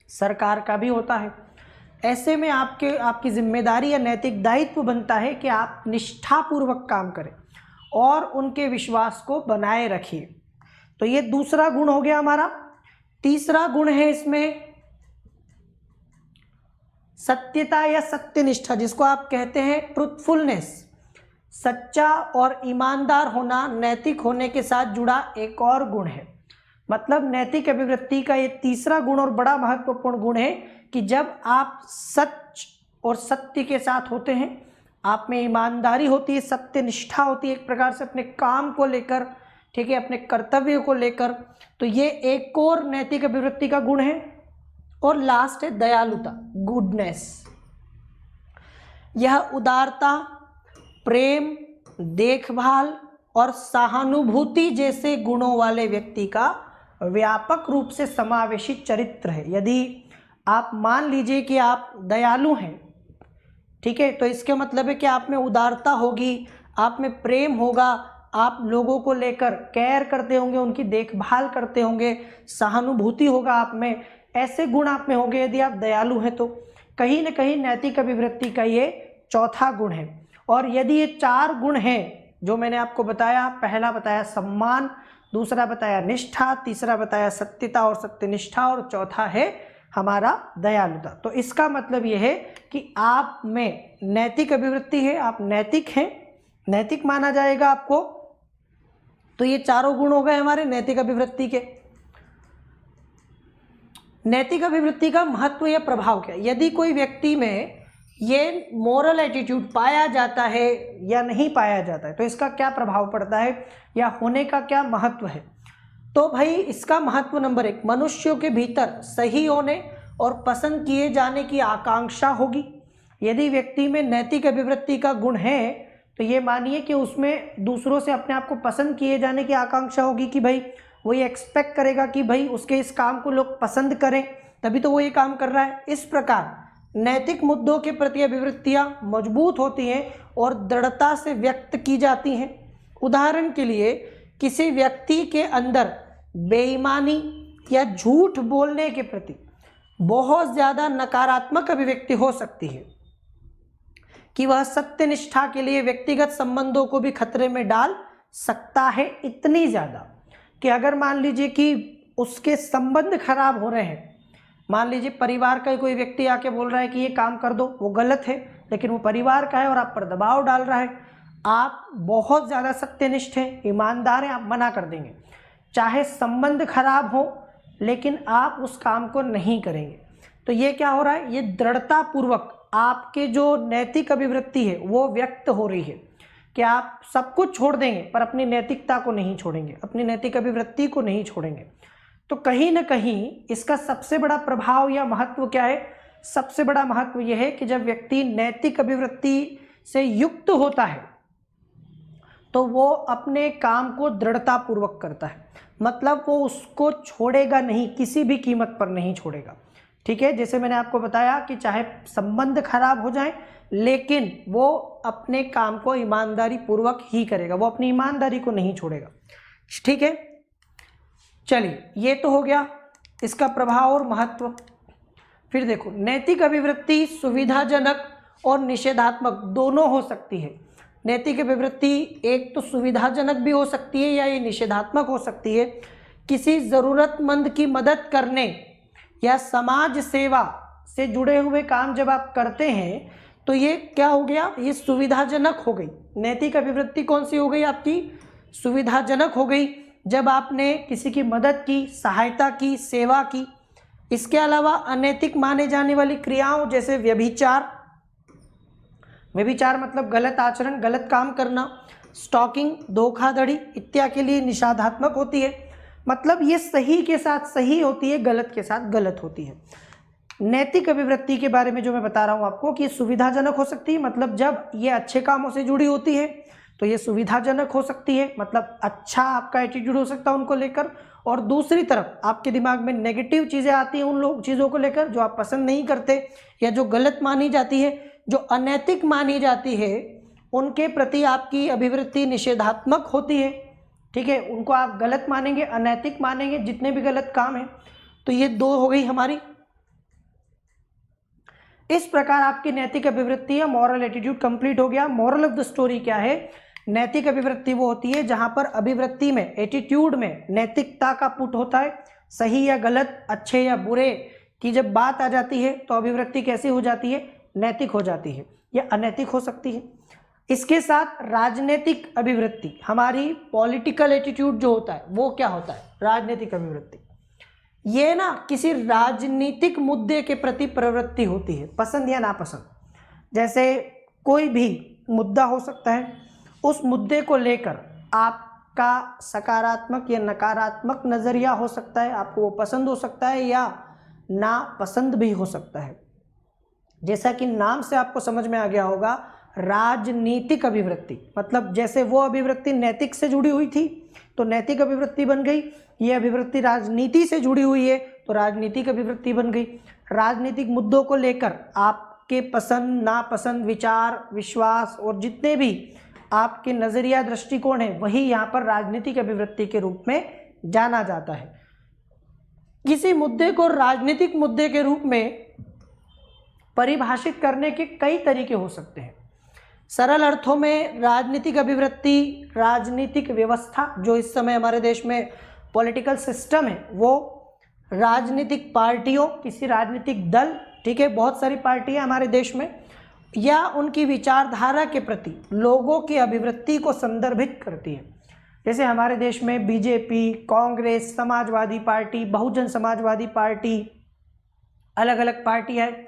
सरकार का भी होता है। ऐसे में आपकी जिम्मेदारी या नैतिक दायित्व बनता है कि आप निष्ठापूर्वक काम करें और उनके विश्वास को बनाए रखिए। तो ये दूसरा गुण हो गया हमारा। तीसरा गुण है इसमें सत्यता या सत्यनिष्ठा, जिसको आप कहते हैं ट्रुथफुलनेस। सच्चा और ईमानदार होना नैतिक होने के साथ जुड़ा एक और गुण है। मतलब नैतिक अभिवृत्ति का ये तीसरा गुण और बड़ा महत्वपूर्ण गुण है कि जब आप सच और सत्य के साथ होते हैं, आप में ईमानदारी होती है, सत्यनिष्ठा होती है एक प्रकार से अपने काम को लेकर, ठीक है, अपने कर्तव्य को लेकर, तो ये एक और नैतिक अभिवृत्ति का गुण है। और लास्ट है दयालुता, गुडनेस। यह उदारता, प्रेम, देखभाल और सहानुभूति जैसे गुणों वाले व्यक्ति का व्यापक रूप से समावेशित चरित्र है। यदि आप मान लीजिए कि आप दयालु हैं, ठीक है, तो इसके मतलब है कि आप में उदारता होगी, आप में प्रेम होगा, आप लोगों को लेकर केयर करते होंगे, उनकी देखभाल करते होंगे, सहानुभूति होगा आप में, ऐसे गुण आप में होंगे यदि आप दयालु हैं। तो कहीं न कहीं नैतिक अभिवृत्ति का ये चौथा गुण है। और यदि ये चार गुण हैं जो मैंने आपको बताया, पहला बताया सम्मान, दूसरा बताया निष्ठा, तीसरा बताया सत्यता और सत्यनिष्ठा, और चौथा है हमारा दयालुता, तो इसका मतलब ये है कि आप में नैतिक अभिवृत्ति है, आप नैतिक हैं, नैतिक माना जाएगा आपको। तो ये चारों गुण हो गए हमारे नैतिक अभिवृत्ति के। नैतिक अभिवृत्ति का महत्व या प्रभाव क्या? यदि कोई व्यक्ति में ये मोरल एटीट्यूड पाया जाता है या नहीं पाया जाता है, तो इसका क्या प्रभाव पड़ता है या होने का क्या महत्व है? तो भाई इसका महत्व नंबर 1, मनुष्यों के भीतर सही होने और पसंद किए जाने की आकांक्षा होगी। यदि व्यक्ति में नैतिक अभिवृत्ति का गुण है तो ये मानिए कि उसमें दूसरों से अपने आप को पसंद किए जाने की आकांक्षा होगी कि भाई वो ये एक्सपेक्ट करेगा कि भाई उसके इस काम को लोग पसंद करें, तभी तो वो ये काम कर रहा है। इस प्रकार नैतिक मुद्दों के प्रति अभिवृत्तियाँ मजबूत होती हैं और दृढ़ता से व्यक्त की जाती हैं। उदाहरण के लिए किसी व्यक्ति के अंदर बेईमानी या झूठ बोलने के प्रति बहुत ज़्यादा नकारात्मक अभिव्यक्ति हो सकती है कि वह सत्यनिष्ठा के लिए व्यक्तिगत संबंधों को भी खतरे में डाल सकता है। इतनी ज़्यादा कि अगर मान लीजिए कि उसके संबंध खराब हो रहे हैं, मान लीजिए परिवार का कोई व्यक्ति आके बोल रहा है कि ये काम कर दो, वो गलत है, लेकिन वो परिवार का है और आप पर दबाव डाल रहा है, आप बहुत ज़्यादा सत्यनिष्ठ हैं, ईमानदार हैं, आप मना कर देंगे, चाहे संबंध खराब हो, लेकिन आप उस काम को नहीं करेंगे। तो ये क्या हो रहा है, ये दृढ़तापूर्वक आपके जो नैतिक अभिवृत्ति है वो व्यक्त हो रही है कि आप सब कुछ छोड़ देंगे पर अपनी नैतिकता को नहीं छोड़ेंगे, अपनी नैतिक अभिवृत्ति को नहीं छोड़ेंगे। तो कहीं ना कहीं इसका सबसे बड़ा प्रभाव या महत्व क्या है, सबसे बड़ा महत्व यह है कि जब व्यक्ति नैतिक अभिवृत्ति से युक्त होता है तो वो अपने काम को दृढ़तापूर्वक करता है, मतलब वो उसको छोड़ेगा नहीं, किसी भी कीमत पर नहीं छोड़ेगा। ठीक है, जैसे मैंने आपको बताया कि चाहे संबंध खराब हो जाए लेकिन वो अपने काम को ईमानदारी पूर्वक ही करेगा, वो अपनी ईमानदारी को नहीं छोड़ेगा। ठीक है, चलिए ये तो हो गया इसका प्रभाव और महत्व। फिर देखो, नैतिक अभिवृत्ति सुविधाजनक और निषेधात्मक दोनों हो सकती है। नैतिक अभिवृत्ति एक तो सुविधाजनक भी हो सकती है या ये निषेधात्मक हो सकती है। किसी ज़रूरतमंद की मदद करने या समाज सेवा से जुड़े हुए काम जब आप करते हैं तो ये क्या हो गया, ये सुविधाजनक हो गई। नैतिक अभिवृत्ति कौन सी हो गई आपकी, सुविधाजनक हो गई, जब आपने किसी की मदद की, सहायता की, सेवा की। इसके अलावा अनैतिक माने जाने वाली क्रियाओं जैसे व्यभिचार, व्यभिचार मतलब गलत आचरण, गलत काम करना, स्टॉकिंग, धोखाधड़ी इत्यादि के लिए निषेधात्मक होती है। मतलब ये सही के साथ सही होती है, गलत के साथ गलत होती है। नैतिक अभिवृत्ति के बारे में जो मैं बता रहा हूँ आपको कि सुविधाजनक हो सकती है, मतलब जब ये अच्छे कामों से जुड़ी होती है तो ये सुविधाजनक हो सकती है, मतलब अच्छा आपका एटीट्यूड हो सकता है उनको लेकर। और दूसरी तरफ आपके दिमाग में नेगेटिव चीज़ें आती हैं उन लोग चीज़ों को लेकर जो आप पसंद नहीं करते या जो गलत मानी जाती है, जो अनैतिक मानी जाती है, उनके प्रति आपकी अभिवृत्ति निषेधात्मक होती है। ठीक है, उनको आप गलत मानेंगे, अनैतिक मानेंगे, जितने भी गलत काम हैं। तो ये दो हो गई हमारी। इस प्रकार आपकी नैतिक अभिवृत्ति या मॉरल एटीट्यूड कंप्लीट हो गया। मॉरल ऑफ द स्टोरी क्या है, नैतिक अभिवृत्ति वो होती है जहां पर अभिवृत्ति में, एटीट्यूड में नैतिकता का पुट होता है। सही या गलत, अच्छे या बुरे की जब बात आ जाती है तो अभिवृत्ति कैसी हो जाती है, नैतिक हो जाती है या अनैतिक हो सकती है। इसके साथ राजनीतिक अभिवृत्ति, हमारी पॉलिटिकल एटीट्यूड जो होता है वो क्या होता है, राजनीतिक अभिवृत्ति। ये ना किसी राजनीतिक मुद्दे के प्रति प्रवृत्ति होती है, पसंद या नापसंद। जैसे कोई भी मुद्दा हो सकता है, उस मुद्दे को लेकर आपका सकारात्मक या नकारात्मक नज़रिया हो सकता है, आपको वो पसंद हो सकता है या नापसंद भी हो सकता है। जैसा कि नाम से आपको समझ में आ गया होगा, राजनीतिक अभिवृत्ति, मतलब जैसे वो अभिवृत्ति नैतिक से जुड़ी हुई थी तो नैतिक अभिवृत्ति बन गई, ये अभिवृत्ति राजनीति से जुड़ी हुई है तो राजनीतिक अभिवृत्ति बन गई। राजनीतिक मुद्दों को लेकर आपके पसंद नापसंद, विचार, विश्वास और जितने भी आपके नज़रिया, दृष्टिकोण है, वही यहाँ पर राजनीतिक अभिवृत्ति के रूप में जाना जाता है। किसी मुद्दे को राजनीतिक मुद्दे के रूप में परिभाषित करने के कई तरीके हो सकते हैं। सरल अर्थों में राजनीतिक अभिवृत्ति, राजनीतिक व्यवस्था जो इस समय हमारे देश में पॉलिटिकल सिस्टम है, वो राजनीतिक पार्टियों, किसी राजनीतिक दल, ठीक है, बहुत सारी पार्टियां हमारे देश में, या उनकी विचारधारा के प्रति लोगों की अभिवृत्ति को संदर्भित करती है। जैसे हमारे देश में BJP, Congress, Samajwadi party, Bahujan Samajwadi party, अलग अलग पार्टी है।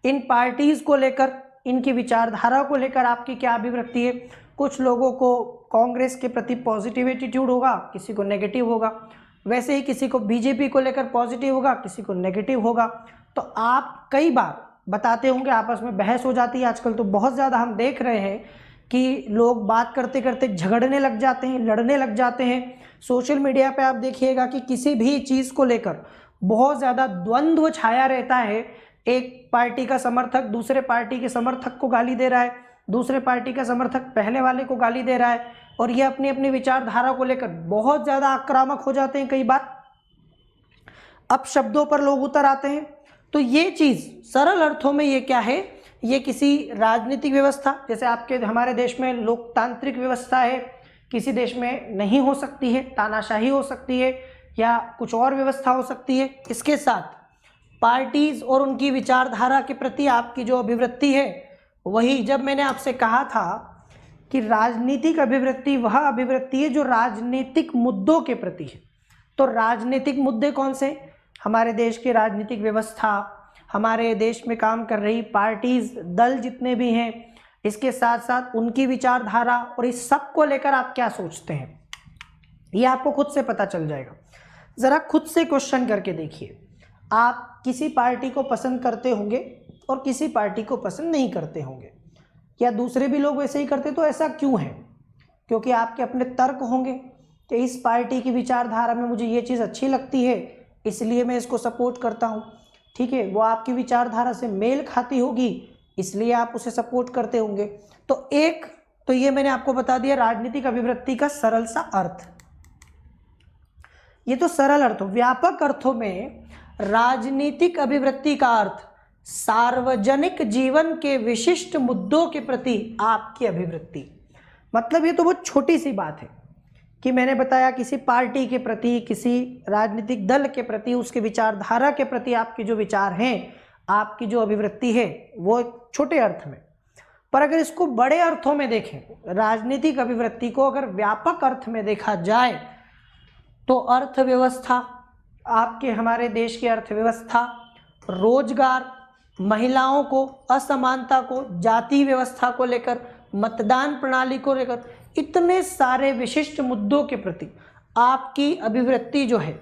इन पार्टीज़ को लेकर, इनकी विचारधारा को लेकर आपकी क्या अभिवृत्ति है। कुछ लोगों को कांग्रेस के प्रति पॉजिटिव एटीट्यूड होगा, किसी को नेगेटिव होगा। वैसे ही किसी को बीजेपी को लेकर पॉजिटिव होगा, किसी को नेगेटिव होगा। तो आप कई बार बताते होंगे, आपस में बहस हो जाती है। आजकल तो बहुत ज़्यादा हम देख रहे हैं कि लोग बात करते करते झगड़ने लग जाते हैं, लड़ने लग जाते हैं। सोशल मीडिया पे आप देखिएगा कि किसी भी चीज़ को लेकर बहुत ज़्यादा द्वंद्व छाया रहता है। एक पार्टी का समर्थक दूसरे पार्टी के समर्थक को गाली दे रहा है, दूसरे पार्टी का समर्थक पहले वाले को गाली दे रहा है, और ये अपनी अपनी विचारधारा को लेकर बहुत ज़्यादा आक्रामक हो जाते हैं कई बार। अब शब्दों पर लोग उतर आते हैं। तो ये चीज़ सरल अर्थों में ये क्या है, ये किसी राजनीतिक व्यवस्था, जैसे आपके हमारे देश में लोकतांत्रिक व्यवस्था है, किसी देश में नहीं हो सकती है, तानाशाही हो सकती है या कुछ और व्यवस्था हो सकती है। इसके साथ पार्टीज और उनकी विचारधारा के प्रति आपकी जो अभिवृत्ति है, वही जब मैंने आपसे कहा था कि राजनीतिक अभिवृत्ति वह अभिवृत्ति है जो राजनीतिक मुद्दों के प्रति है। तो राजनीतिक मुद्दे कौन से? हमारे देश की राजनीतिक व्यवस्था, हमारे देश में काम कर रही पार्टीज, दल जितने भी हैं, इसके साथ साथ उनकी विचारधारा, और इस सब को लेकर आप क्या सोचते हैं, ये आपको खुद से पता चल जाएगा। ज़रा खुद से क्वेश्चन करके देखिए। आप किसी पार्टी को पसंद करते होंगे और किसी पार्टी को पसंद नहीं करते होंगे, या दूसरे भी लोग वैसे ही करते, तो ऐसा क्यों है? क्योंकि आपके अपने तर्क होंगे कि इस पार्टी की विचारधारा में मुझे ये चीज़ अच्छी लगती है, इसलिए मैं इसको सपोर्ट करता हूँ। ठीक है, वो आपकी विचारधारा से मेल खाती होगी, इसलिए आप उसे सपोर्ट करते होंगे। तो ये मैंने आपको बता दिया राजनीतिक अभिवृत्ति का सरल सा अर्थ। ये तो सरल अर्थ हो। व्यापक अर्थों में राजनीतिक अभिवृत्ति का अर्थ सार्वजनिक जीवन के विशिष्ट मुद्दों के प्रति आपकी अभिवृत्ति। मतलब ये तो बहुत छोटी सी बात है कि मैंने बताया किसी पार्टी के प्रति, किसी राजनीतिक दल के प्रति, उसके विचारधारा के प्रति आपके जो विचार हैं, आपकी जो अभिवृत्ति है, वो छोटे अर्थ में। पर अगर इसको बड़े अर्थों में देखें, राजनीतिक अभिवृत्ति को अगर व्यापक अर्थ में देखा जाए, तो अर्थव्यवस्था, आपके हमारे देश की अर्थव्यवस्था, रोजगार, महिलाओं को, असमानता को, जाति व्यवस्था को लेकर, मतदान प्रणाली को लेकर, इतने सारे विशिष्ट मुद्दों के प्रति आपकी अभिवृत्ति जो है,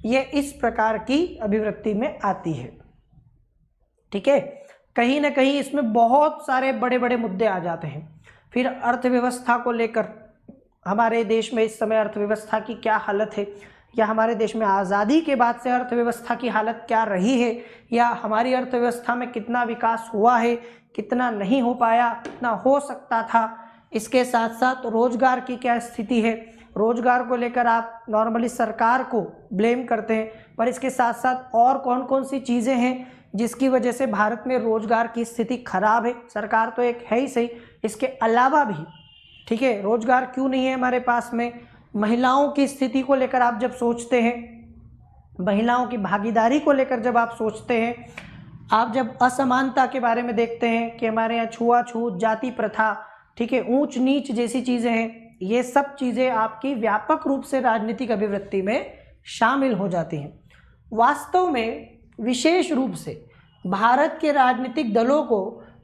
ये इस प्रकार की अभिवृत्ति में आती है। ठीक है, कहीं ना कहीं इसमें बहुत सारे बड़े बड़े मुद्दे आ जाते हैं। फिर अर्थव्यवस्था को लेकर, हमारे देश में इस समय अर्थव्यवस्था की क्या हालत है, या हमारे देश में आज़ादी के बाद से अर्थव्यवस्था की हालत क्या रही है, या हमारी अर्थव्यवस्था में कितना विकास हुआ है, कितना नहीं हो पाया, कितना हो सकता था। इसके साथ साथ रोजगार की क्या स्थिति है। रोजगार को लेकर आप नॉर्मली सरकार को ब्लेम करते हैं, पर इसके साथ साथ और कौन कौन सी चीज़ें हैं जिसकी वजह से भारत में रोजगार की स्थिति खराब है। सरकार तो एक है ही सही, इसके अलावा भी, ठीक है, रोजगार क्यों नहीं है हमारे पास में। महिलाओं की स्थिति को लेकर आप जब सोचते हैं, महिलाओं की भागीदारी को लेकर जब आप सोचते हैं, आप जब असमानता के बारे में देखते हैं कि हमारे यहाँ छुआछूत, जाति प्रथा, ठीक है, ऊंच नीच जैसी चीज़ें हैं, ये सब चीज़ें आपकी व्यापक रूप से राजनीतिक अभिवृत्ति में शामिल हो जाती हैं। वास्तव में विशेष रूप से भारत के राजनीतिक दलों को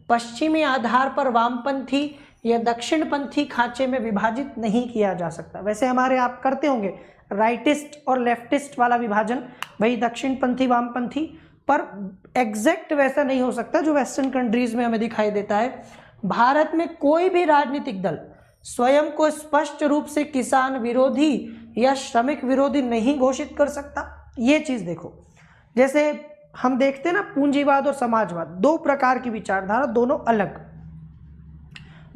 पश्चिमी आधार पर वामपंथी या दक्षिणपंथी खांचे में विभाजित नहीं किया जा सकता। वैसे हमारे आप करते होंगे राइटिस्ट और लेफ्टिस्ट वाला विभाजन, भाई दक्षिणपंथी वामपंथी, पर एग्जैक्ट वैसा नहीं हो सकता जो वेस्टर्न कंट्रीज में हमें दिखाई देता है। भारत में कोई भी राजनीतिक दल स्वयं को स्पष्ट रूप से किसान विरोधी या श्रमिक विरोधी नहीं घोषित कर सकता। ये चीज़ देखो, जैसे हम देखते हैं ना, पूंजीवाद और समाजवाद, दो प्रकार की विचारधारा, दोनों अलग।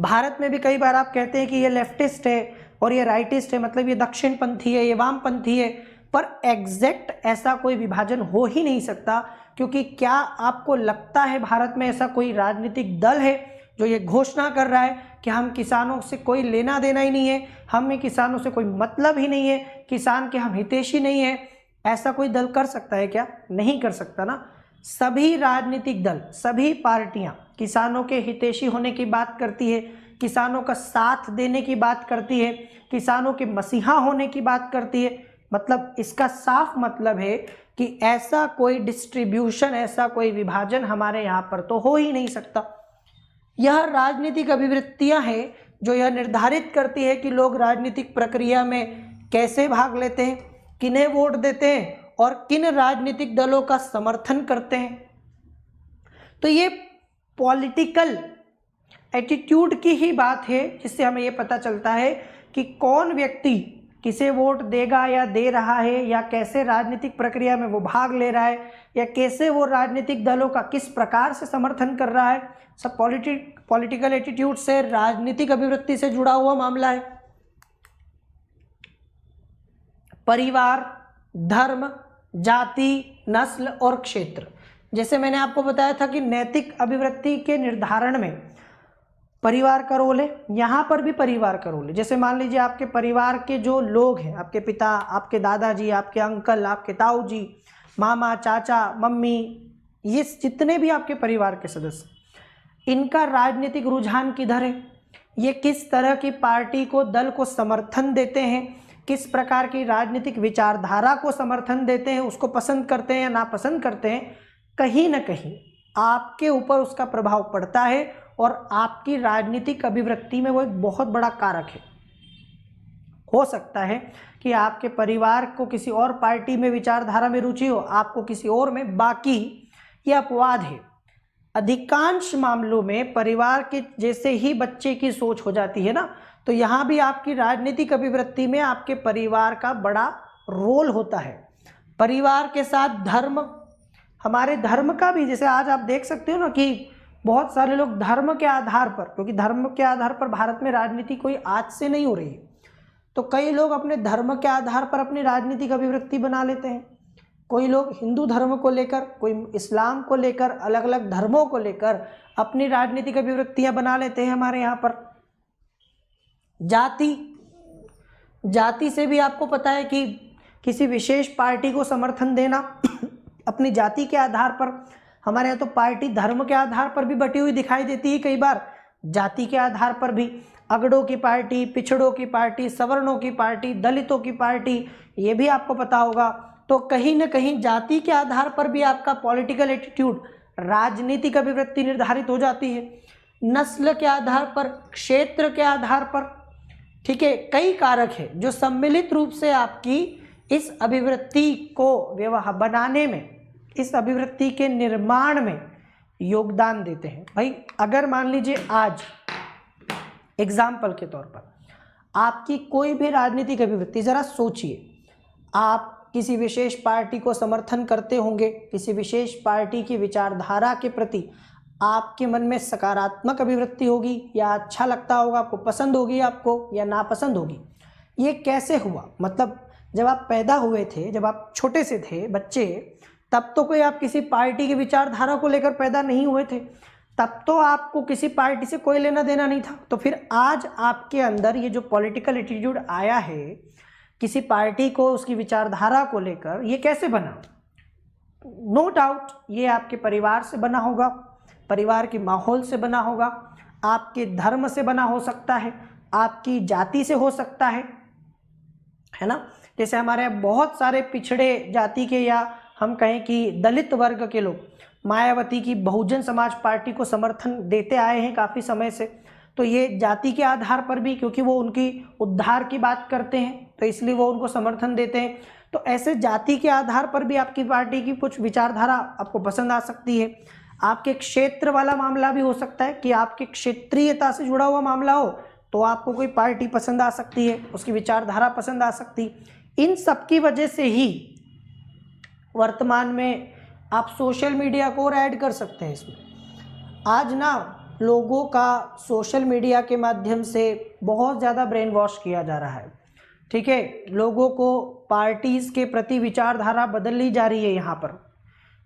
भारत में भी कई बार आप कहते हैं कि ये लेफ्टिस्ट है और ये राइटिस्ट है, मतलब ये दक्षिणपंथी है, ये वामपंथी है, पर एग्जैक्ट ऐसा कोई विभाजन हो ही नहीं सकता। क्योंकि क्या आपको लगता है भारत में ऐसा कोई राजनीतिक दल है जो ये घोषणा कर रहा है कि हम किसानों से कोई लेना देना ही नहीं है, हमें किसानों से कोई मतलब ही नहीं है, किसान के हम हितैषी नहीं है? ऐसा कोई दल कर सकता है क्या? नहीं कर सकता ना। सभी राजनीतिक दल, सभी पार्टियां किसानों के हितैषी होने की बात करती है, किसानों का साथ देने की बात करती है, किसानों के मसीहा होने की बात करती है। मतलब इसका साफ मतलब है कि ऐसा कोई डिस्ट्रीब्यूशन, ऐसा कोई विभाजन हमारे यहाँ पर तो हो ही नहीं सकता। यह राजनीतिक अभिवृत्तियां हैं जो यह निर्धारित करती है कि लोग राजनीतिक प्रक्रिया में कैसे भाग लेते हैं, किन्हें वोट देते हैं और किन राजनीतिक दलों का समर्थन करते हैं। तो ये पॉलिटिकल एटीट्यूड की ही बात है, जिससे हमें ये पता चलता है कि कौन व्यक्ति किसे वोट देगा या दे रहा है, या कैसे राजनीतिक प्रक्रिया में वो भाग ले रहा है, या कैसे वो राजनीतिक दलों का किस प्रकार से समर्थन कर रहा है। सब पॉलिटिकल एटीट्यूड से, राजनीतिक अभिवृत्ति से जुड़ा हुआ मामला है। परिवार, धर्म, जाति, नस्ल और क्षेत्र। जैसे मैंने आपको बताया था कि नैतिक अभिवृत्ति के निर्धारण में परिवार का रोल है, यहाँ पर भी परिवार का रोल है। जैसे मान लीजिए आपके परिवार के जो लोग हैं, आपके पिता, आपके दादाजी, आपके अंकल, आपके ताऊ जी, मामा, चाचा, मम्मी, ये जितने भी आपके परिवार के सदस्य, इनका राजनीतिक रुझान किधर है, ये किस तरह की पार्टी को, दल को समर्थन देते हैं, किस प्रकार की राजनीतिक विचारधारा को समर्थन देते हैं, उसको पसंद करते हैं या नापसंद करते हैं, कहीं ना कहीं आपके ऊपर उसका प्रभाव पड़ता है और आपकी राजनीतिक अभिवृत्ति में वो एक बहुत बड़ा कारक है। हो सकता है कि आपके परिवार को किसी और पार्टी में विचारधारा में रुचि हो, आपको किसी और में, बाकी ये अपवाद है। अधिकांश मामलों में परिवार के जैसे ही बच्चे की सोच हो जाती है ना, तो यहाँ भी आपकी राजनीतिक अभिवृत्ति में आपके परिवार का बड़ा रोल होता है। परिवार के साथ धर्म, हमारे धर्म का भी, जैसे आज आप देख सकते हो ना कि बहुत सारे लोग धर्म के आधार पर, क्योंकि धर्म के आधार पर भारत में राजनीति कोई आज से नहीं हो रही है, तो कई लोग अपने धर्म के आधार पर अपनी राजनीतिक अभिवृत्ति बना लेते हैं। कोई लोग हिंदू धर्म को लेकर, कोई इस्लाम को लेकर, अलग अलग धर्मों को लेकर अपनी राजनीतिक अभिवृत्तियां बना लेते हैं। हमारे यहाँ पर जाति से भी आपको पता है कि किसी विशेष पार्टी को समर्थन देना अपनी जाति के आधार पर। हमारे यहाँ तो पार्टी धर्म के आधार पर भी बटी हुई दिखाई देती है, कई बार जाति के आधार पर भी। अगड़ों की पार्टी, पिछड़ों की पार्टी, सवर्णों की पार्टी, दलितों की पार्टी, ये भी आपको पता होगा। तो कहीं ना कहीं जाति के आधार पर भी आपका पॉलिटिकल एटीट्यूड, राजनीतिक अभिवृत्ति निर्धारित हो जाती है। नस्ल के आधार पर, क्षेत्र के आधार पर, ठीक है, कई कारक है जो सम्मिलित रूप से आपकी इस अभिवृत्ति को व्यवहार बनाने में, इस अभिवृत्ति के निर्माण में योगदान देते हैं। भाई अगर मान लीजिए आज एग्जाम्पल के तौर पर आपकी कोई भी राजनीतिक अभिवृत्ति, जरा सोचिए, आप किसी विशेष पार्टी को समर्थन करते होंगे, किसी विशेष पार्टी की विचारधारा के प्रति आपके मन में सकारात्मक अभिवृत्ति होगी या अच्छा लगता होगा, आपको पसंद होगी आपको या नापसंद होगी। ये कैसे हुआ? मतलब जब आप पैदा हुए थे, जब आप छोटे से थे बच्चे, तब तो कोई आप किसी पार्टी की विचारधारा को लेकर पैदा नहीं हुए थे, तब तो आपको किसी पार्टी से कोई लेना देना नहीं था। तो फिर आज आपके अंदर ये जो पॉलिटिकल एटीट्यूड आया है किसी पार्टी को, उसकी विचारधारा को लेकर, ये कैसे बना? नो डाउट ये आपके परिवार से बना होगा, परिवार के माहौल से बना होगा, आपके धर्म से बना हो सकता है, आपकी जाति से हो सकता है ना। जैसे हमारे यहाँ बहुत सारे पिछड़े जाति के, या हम कहें कि दलित वर्ग के लोग मायावती की बहुजन समाज पार्टी को समर्थन देते आए हैं काफ़ी समय से। तो ये जाति के आधार पर भी, क्योंकि वो उनकी उद्धार की बात करते हैं तो इसलिए वो उनको समर्थन देते हैं। तो ऐसे जाति के आधार पर भी आपकी पार्टी की कुछ विचारधारा आपको पसंद आ सकती है। आपके क्षेत्र वाला मामला भी हो सकता है कि आपके क्षेत्रीयता से जुड़ा हुआ मामला हो तो आपको कोई पार्टी पसंद आ सकती है, उसकी विचारधारा पसंद आ सकती। इन सब की वजह से ही वर्तमान में आप सोशल मीडिया को और ऐड कर सकते हैं इसमें। आज ना लोगों का सोशल मीडिया के माध्यम से बहुत ज़्यादा ब्रेन वॉश किया जा रहा है, ठीक है। लोगों को पार्टीज़ के प्रति विचारधारा बदल ली जा रही है, यहाँ पर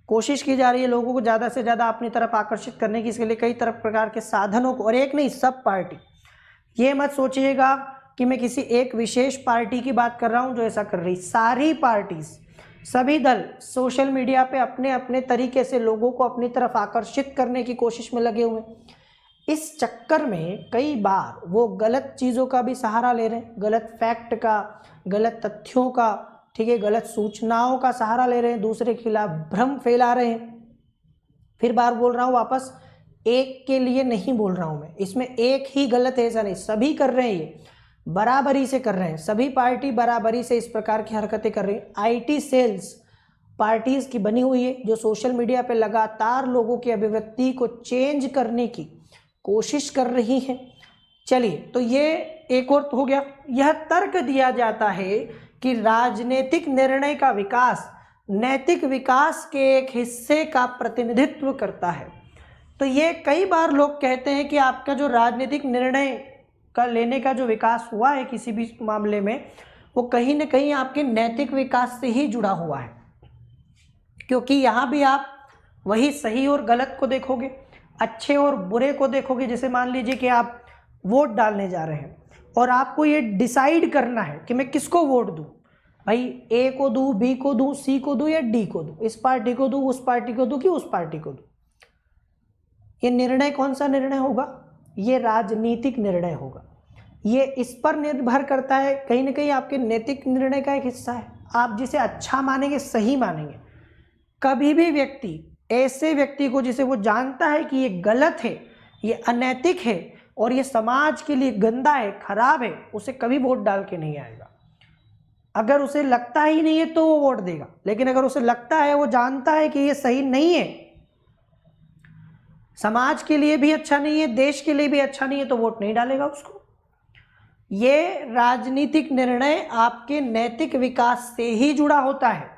कोशिश की जा रही है लोगों को ज़्यादा से ज़्यादा अपनी तरफ आकर्षित करने की। इसके लिए कई तरह प्रकार के साधनों को, और एक नहीं सब पार्टी, ये मत सोचिएगा कि मैं किसी एक विशेष पार्टी की बात कर रहा हूँ जो ऐसा कर रही। सारी पार्टीज, सभी दल सोशल मीडिया पे अपने अपने तरीके से लोगों को अपनी तरफ आकर्षित करने की कोशिश में लगे हुए। इस चक्कर में कई बार वो गलत चीज़ों का भी सहारा ले रहे हैं, गलत फैक्ट का, गलत तथ्यों का, ठीक है, गलत सूचनाओं का सहारा ले रहे हैं, दूसरे के खिलाफ भ्रम फैला रहे हैं। फिर बार बोल रहा हूँ वापस, एक के लिए नहीं बोल रहा हूँ मैं, इसमें एक ही गलत है ऐसा नहीं, सभी कर रहे हैं, ये बराबरी से कर रहे हैं, सभी पार्टी बराबरी से इस प्रकार की हरकतें कर रही हैं। आईटी सेल्स पार्टीज की बनी हुई है जो सोशल मीडिया पे लगातार लोगों की अभिव्यक्ति को चेंज करने की कोशिश कर रही हैं। चलिए, तो ये एक और हो गया। यह तर्क दिया जाता है कि राजनीतिक निर्णय का विकास नैतिक विकास के एक हिस्से का प्रतिनिधित्व करता है। तो ये कई बार लोग कहते हैं कि आपका जो राजनीतिक निर्णय का लेने का जो विकास हुआ है किसी भी मामले में, वो कहीं ना कहीं आपके नैतिक विकास से ही जुड़ा हुआ है। क्योंकि यहाँ भी आप वही सही और गलत को देखोगे, अच्छे और बुरे को देखोगे। जैसे मान लीजिए कि आप वोट डालने जा रहे हैं और आपको ये डिसाइड करना है कि मैं किसको वोट दूं, भाई ए को दूं, बी को दूं, सी को दूं या डी को दूं, इस पार्टी को दूं, उस पार्टी को दूं कि उस पार्टी को दूं। ये निर्णय कौन सा निर्णय होगा? ये राजनीतिक निर्णय होगा। ये इस पर निर्भर करता है, कहीं ना कहीं आपके नैतिक निर्णय का एक हिस्सा है। आप जिसे अच्छा मानेंगे, सही मानेंगे। कभी भी व्यक्ति ऐसे व्यक्ति को जिसे वो जानता है कि ये गलत है, ये अनैतिक है और ये समाज के लिए गंदा है, खराब है, उसे कभी वोट डाल के नहीं आएगा। अगर उसे लगता ही नहीं है तो वो वोट देगा, लेकिन अगर उसे लगता है, वो जानता है कि ये सही नहीं है, समाज के लिए भी अच्छा नहीं है, देश के लिए भी अच्छा नहीं है, तो वोट नहीं डालेगा उसको। ये राजनीतिक निर्णय आपके नैतिक विकास से ही जुड़ा होता है।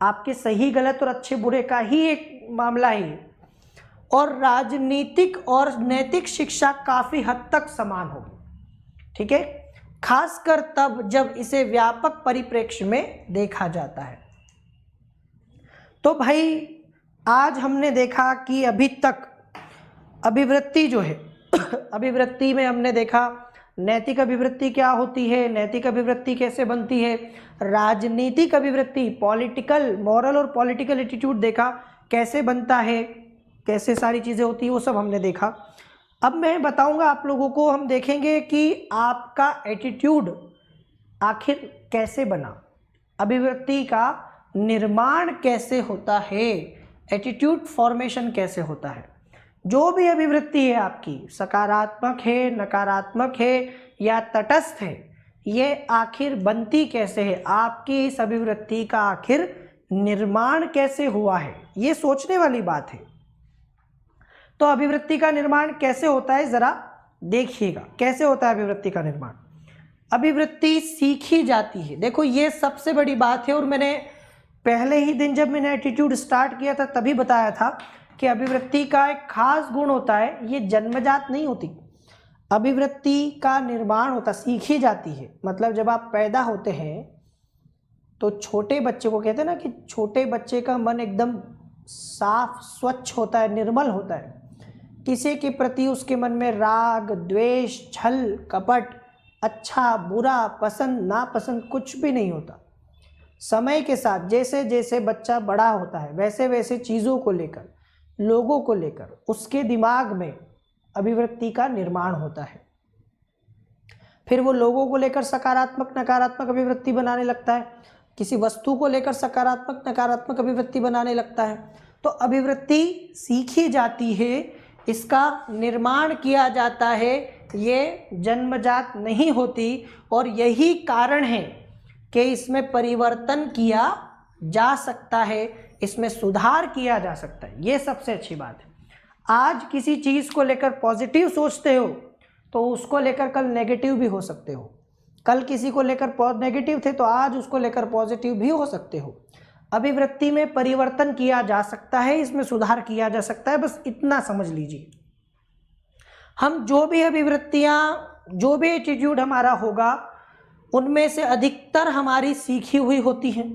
आपके सही गलत और अच्छे बुरे का ही एक मामला है। और राजनीतिक और नैतिक शिक्षा काफी हद तक समान होगी, ठीक है, खासकर तब जब इसे व्यापक परिप्रेक्ष्य में देखा जाता है। तो भाई आज हमने देखा कि अभी तक अभिवृत्ति जो है अभिवृत्ति में हमने देखा नैतिक अभिवृत्ति क्या होती है, नैतिक अभिवृत्ति कैसे बनती है, राजनीतिक अभिवृत्ति पॉलिटिकल मॉरल और पॉलिटिकल एटीट्यूड देखा कैसे बनता है, कैसे सारी चीज़ें होती है, वो सब हमने देखा। अब मैं बताऊंगा आप लोगों को, हम देखेंगे कि आपका एटीट्यूड आखिर कैसे बना, अभिवृत्ति का निर्माण कैसे होता है, एटीट्यूड फॉर्मेशन कैसे होता है। जो भी अभिवृत्ति है आपकी, सकारात्मक है, नकारात्मक है या तटस्थ है, ये आखिर बनती कैसे है, आपकी इस अभिवृत्ति का आखिर निर्माण कैसे हुआ है, ये सोचने वाली बात है। तो अभिवृत्ति का निर्माण कैसे होता है, जरा देखिएगा कैसे होता है अभिवृत्ति का निर्माण। अभिवृत्ति सीखी जाती है। देखो ये सबसे बड़ी बात है, और मैंने पहले ही दिन जब मैंने एटीट्यूड स्टार्ट किया था तभी बताया था कि अभिवृत्ति का एक खास गुण होता है, ये जन्मजात नहीं होती। अभिवृत्ति का निर्माण होता, सीखी जाती है। मतलब जब आप पैदा होते हैं तो छोटे बच्चे को कहते हैं ना कि छोटे बच्चे का मन एकदम साफ स्वच्छ होता है, निर्मल होता है। किसी के प्रति उसके मन में राग, द्वेष, छल, कपट, अच्छा बुरा, पसंद नापसंद कुछ भी नहीं होता। समय के साथ जैसे जैसे बच्चा बड़ा होता है वैसे वैसे चीज़ों को लेकर, लोगों को लेकर उसके दिमाग में अभिवृत्ति का निर्माण होता है। फिर वो लोगों को लेकर सकारात्मक नकारात्मक अभिवृत्ति बनाने लगता है, किसी वस्तु को लेकर सकारात्मक नकारात्मक अभिवृत्ति बनाने लगता है। तो अभिवृत्ति सीखी जाती है, इसका निर्माण किया जाता है, ये जन्मजात नहीं होती। और यही कारण है कि इसमें परिवर्तन किया जा सकता है, इसमें सुधार किया जा सकता है। ये सबसे अच्छी बात है। आज किसी चीज़ को लेकर पॉजिटिव सोचते हो तो उसको लेकर कल नेगेटिव भी हो सकते हो। कल किसी को लेकर नेगेटिव थे तो आज उसको लेकर पॉजिटिव भी हो सकते हो। अभिवृत्ति में परिवर्तन किया जा सकता है, इसमें सुधार किया जा सकता है, बस इतना समझ लीजिए। हम जो भी अभिवृत्तियाँ, जो भी एटीट्यूड हमारा होगा, उनमें से अधिकतर हमारी सीखी हुई होती हैं।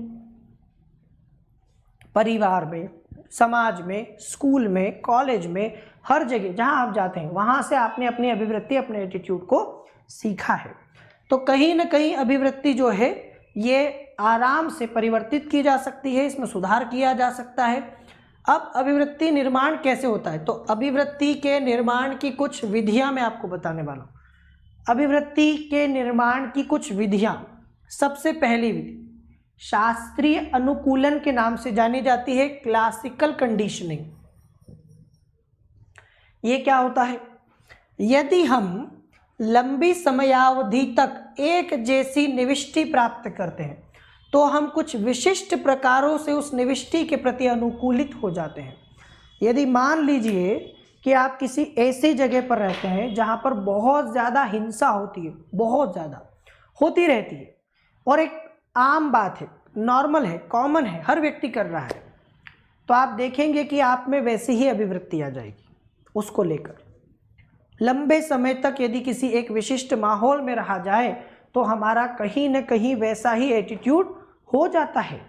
परिवार में, समाज में, स्कूल में, कॉलेज में, हर जगह जहां आप जाते हैं वहां से आपने अपनी अभिवृत्ति, अपने एटीट्यूड को सीखा है। तो कहीं ना कहीं अभिवृत्ति जो है ये आराम से परिवर्तित की जा सकती है, इसमें सुधार किया जा सकता है। अब अभिवृत्ति निर्माण कैसे होता है, तो अभिवृत्ति के निर्माण की कुछ विधियां मैं आपको बताने वाला हूँ। अभिवृत्ति के निर्माण की कुछ विधियां। सबसे पहली विधि शास्त्रीय अनुकूलन के नाम से जानी जाती है, क्लासिकल कंडीशनिंग। ये क्या होता है? यदि हम लंबी समयावधि तक एक जैसी निविष्टि प्राप्त करते हैं तो हम कुछ विशिष्ट प्रकारों से उस निविष्टि के प्रति अनुकूलित हो जाते हैं। यदि मान लीजिए कि आप किसी ऐसी जगह पर रहते हैं जहां पर बहुत ज़्यादा हिंसा होती है, बहुत ज़्यादा होती रहती है, और एक आम बात है, नॉर्मल है, कॉमन है, हर व्यक्ति कर रहा है, तो आप देखेंगे कि आप में वैसी ही अभिवृत्ति आ जाएगी उसको लेकर। लंबे समय तक यदि किसी एक विशिष्ट माहौल में रहा जाए तो हमारा कहीं न कहीं वैसा ही एटीट्यूड हो जाता है।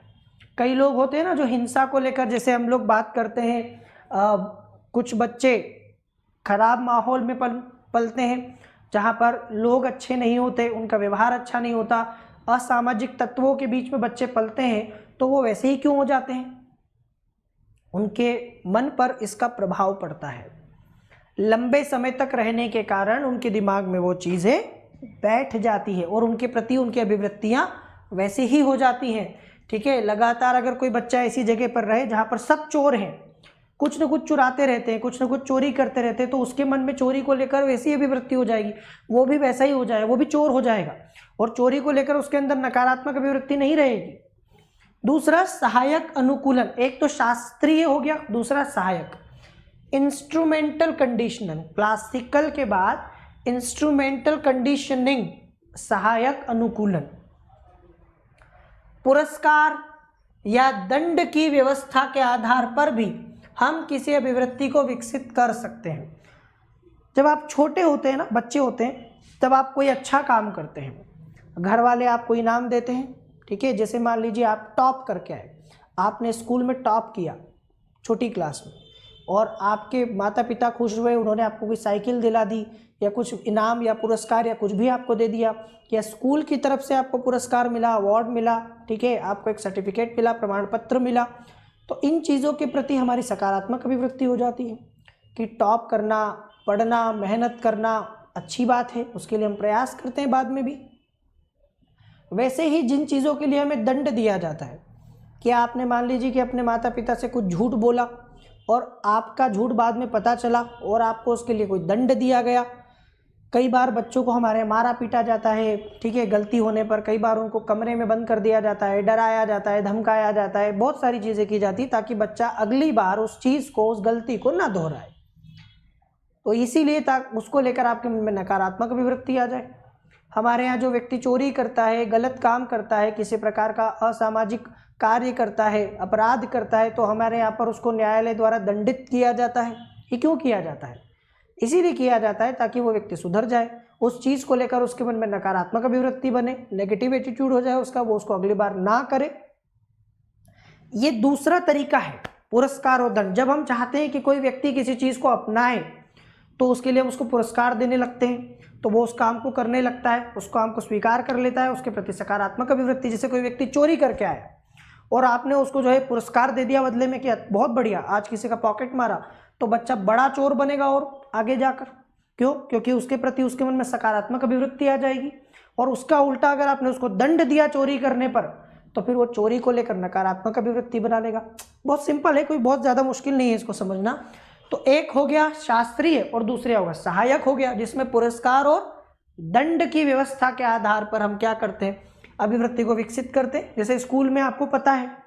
कई लोग होते हैं ना जो हिंसा को लेकर, जैसे हम लोग बात करते हैं, कुछ बच्चे खराब माहौल में पलते हैं, जहाँ पर लोग अच्छे नहीं होते, उनका व्यवहार अच्छा नहीं होता, असामाजिक तत्वों के बीच में बच्चे पलते हैं, तो वो वैसे ही क्यों हो जाते हैं? उनके मन पर इसका प्रभाव पड़ता है। लंबे समय तक रहने के कारण उनके दिमाग में वो चीज़ें बैठ जाती है और उनके प्रति उनकी अभिवृत्तियाँ वैसे ही हो जाती हैं। ठीक है, लगातार अगर कोई बच्चा ऐसी जगह पर रहे जहाँ पर सब चोर हैं, कुछ न कुछ चुराते रहते हैं, कुछ न कुछ चोरी करते रहते हैं, तो उसके मन में चोरी को लेकर वैसी अभिवृत्ति हो जाएगी, वो भी वैसा ही हो जाएगा, वो भी चोर हो जाएगा और चोरी को लेकर उसके अंदर नकारात्मक अभिवृत्ति नहीं रहेगी। दूसरा, सहायक अनुकूलन। एक तो शास्त्रीय हो गया, दूसरा सहायक। इंस्ट्रूमेंटल कंडीशनिंग, क्लासिकल के बाद इंस्ट्रूमेंटल कंडीशनिंग, सहायक अनुकूलन। पुरस्कार या दंड की व्यवस्था के आधार पर भी हम किसी अभिवृत्ति को विकसित कर सकते हैं। जब आप छोटे होते हैं ना, बच्चे होते हैं, तब आप कोई अच्छा काम करते हैं, घर वाले आपको इनाम देते हैं। ठीक है, जैसे मान लीजिए आप टॉप करके आए, आपने स्कूल में टॉप किया छोटी क्लास में, और आपके माता पिता खुश हुए, उन्होंने आपको कोई साइकिल दिला दी या कुछ इनाम या पुरस्कार या कुछ भी आपको दे दिया, या स्कूल की तरफ से आपको पुरस्कार मिला, अवार्ड मिला, ठीक है, आपको एक सर्टिफिकेट मिला, प्रमाण पत्र मिला, तो इन चीज़ों के प्रति हमारी सकारात्मक अभिवृत्ति हो जाती है कि टॉप करना, पढ़ना, मेहनत करना अच्छी बात है, उसके लिए हम प्रयास करते हैं बाद में भी। वैसे ही जिन चीज़ों के लिए हमें दंड दिया जाता है, कि आपने मान लीजिए कि अपने माता पिता से कुछ झूठ बोला और आपका झूठ बाद में पता चला और आपको उसके लिए कोई दंड दिया गया। कई बार बच्चों को हमारे मारा पीटा जाता है, ठीक है, गलती होने पर। कई बार उनको कमरे में बंद कर दिया जाता है, डराया जाता है, धमकाया जाता है, बहुत सारी चीज़ें की जाती ताकि बच्चा अगली बार उस चीज़ को, उस गलती को ना दोहराए। तो इसीलिए उसको लेकर आपके मन में नकारात्मक अभिवृत्ति आ जाए। हमारे यहाँ जो व्यक्ति चोरी करता है, गलत काम करता है, किसी प्रकार का असामाजिक कार्य करता है, अपराध करता है, तो हमारे यहाँ पर उसको न्यायालय द्वारा दंडित किया जाता है। ये क्यों किया जाता है? इसीलिए किया जाता है ताकि वो व्यक्ति सुधर जाए, उस चीज़ को लेकर उसके मन में नकारात्मक अभिवृत्ति बने, नेगेटिव एटीट्यूड हो जाए उसका, वो उसको अगली बार ना करे। ये दूसरा तरीका है पुरस्कार और दंड। जब हम चाहते हैं कि कोई व्यक्ति किसी चीज़ को अपनाए, तो उसके लिए हम उसको पुरस्कार देने लगते हैं, तो वो उस काम को करने लगता है, उस काम को स्वीकार कर लेता है, उसके प्रति सकारात्मक अभिवृत्ति। जैसे कोई व्यक्ति चोरी करके आया और आपने उसको जो है पुरस्कार दे दिया बदले में, कि बहुत बढ़िया, आज किसी का पॉकेट मारा, तो बच्चा बड़ा चोर बनेगा और आगे जाकर। क्यों? क्योंकि उसके प्रति उसके मन में सकारात्मक अभिवृत्ति आ जाएगी। और उसका उल्टा अगर आपने उसको दंड दिया चोरी करने पर, तो फिर वो चोरी को लेकर नकारात्मक अभिवृत्ति बना लेगा। बहुत सिंपल है, कोई बहुत ज़्यादा मुश्किल नहीं है इसको समझना। तो एक हो गया शास्त्रीय और दूसरा होगा सहायक हो गया, जिसमें पुरस्कार और दंड की व्यवस्था के आधार पर हम क्या करते हैं, अभिवृत्ति को विकसित करते हैं। जैसे स्कूल में आपको पता है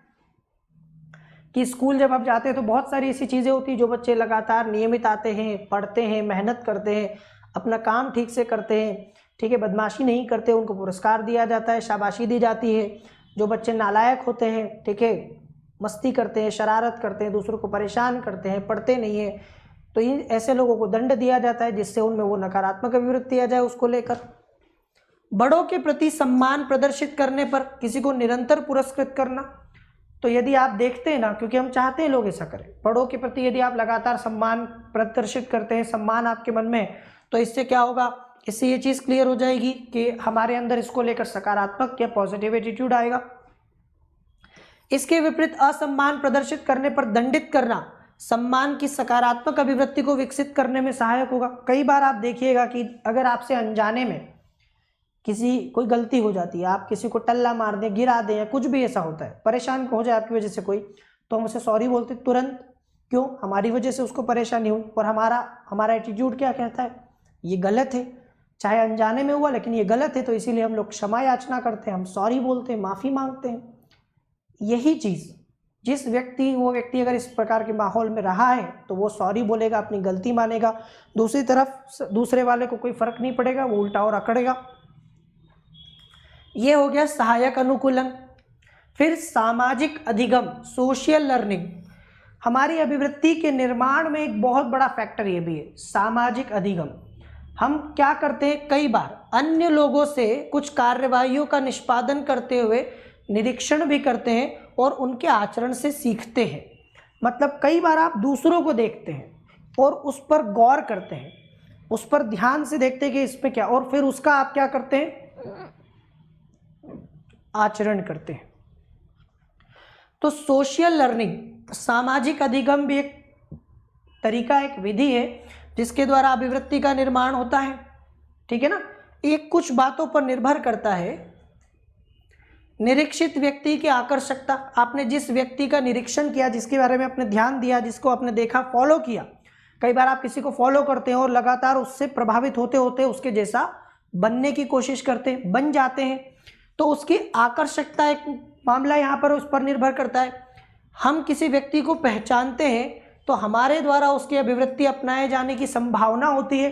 कि स्कूल जब आप जाते हैं तो बहुत सारी ऐसी चीज़ें होती हैं, जो बच्चे लगातार नियमित आते हैं, पढ़ते हैं, मेहनत करते हैं, अपना काम ठीक से करते हैं, ठीक है, बदमाशी नहीं करते, उनको पुरस्कार दिया जाता है, शाबाशी दी जाती है। जो बच्चे नालायक होते हैं, ठीक है, मस्ती करते हैं, शरारत करते हैं, दूसरों को परेशान करते हैं, पढ़ते नहीं हैं, तो इन ऐसे लोगों को दंड दिया जाता है, जिससे उनमें वो नकारात्मक अभिवृत्ति आ जाए उसको लेकर। बड़ों के प्रति सम्मान प्रदर्शित करने पर किसी को निरंतर पुरस्कृत करना। तो यदि आप देखते हैं ना, क्योंकि हम चाहते हैं लोग ऐसा करें, बड़ों के प्रति यदि आप लगातार सम्मान प्रदर्शित करते हैं, सम्मान आपके मन में, तो इससे क्या होगा, इससे ये चीज़ क्लियर हो जाएगी कि हमारे अंदर इसको लेकर सकारात्मक या पॉजिटिव एटीट्यूड आएगा। इसके विपरीत असम्मान प्रदर्शित करने पर दंडित करना सम्मान की सकारात्मक अभिवृत्ति को विकसित करने में सहायक होगा। कई बार आप देखिएगा कि अगर आपसे अनजाने में कोई गलती हो जाती है, आप किसी को टल्ला मार दें, गिरा दें, या कुछ भी ऐसा होता है, परेशान हो जाए आपकी वजह से कोई, तो हम उसे सॉरी बोलते तुरंत। क्यों? हमारी वजह से उसको परेशानी हुई, और हमारा एटीट्यूड क्या कहता है, ये गलत है, चाहे अनजाने में हुआ लेकिन ये गलत है, तो इसीलिए हम लोग क्षमा याचना करते हैं, हम सॉरी बोलते हैं, माफ़ी मांगते हैं। यही चीज़ वो व्यक्ति अगर इस प्रकार के माहौल में रहा है, तो वो सॉरी बोलेगा, अपनी गलती मानेगा। दूसरी तरफ दूसरे वाले को कोई फर्क नहीं पड़ेगा, वो उल्टा और अकड़ेगा। ये हो गया सहायक अनुकूलन। फिर सामाजिक अधिगम, सोशल लर्निंग। हमारी अभिवृत्ति के निर्माण में एक बहुत बड़ा फैक्टर ये भी है, सामाजिक अधिगम। हम क्या करते हैं, कई बार अन्य लोगों से कुछ कार्यवाहियों का निष्पादन करते हुए निरीक्षण भी करते हैं और उनके आचरण से सीखते हैं। मतलब कई बार आप दूसरों को देखते हैं और उस पर गौर करते हैं, उस पर ध्यान से देखते हैं कि इसमें क्या, और फिर उसका आप क्या करते हैं, आचरण करते हैं। तो सोशल लर्निंग, सामाजिक अधिगम भी एक तरीका, एक विधि है जिसके द्वारा अभिवृत्ति का निर्माण होता है। ठीक है ना। ये कुछ बातों पर निर्भर करता है। निरीक्षित व्यक्ति की आकर्षकता, आपने जिस व्यक्ति का निरीक्षण किया, जिसके बारे में आपने ध्यान दिया, जिसको आपने देखा, फॉलो किया। कई बार आप किसी को फॉलो करते हैं और लगातार उससे प्रभावित होते होते उसके जैसा बनने की कोशिश करते हैं, बन जाते हैं, तो उसकी आकर्षकता एक मामला यहाँ पर उस पर निर्भर करता है। हम किसी व्यक्ति को पहचानते हैं तो हमारे द्वारा उसकी अभिवृत्ति अपनाए जाने की संभावना होती है।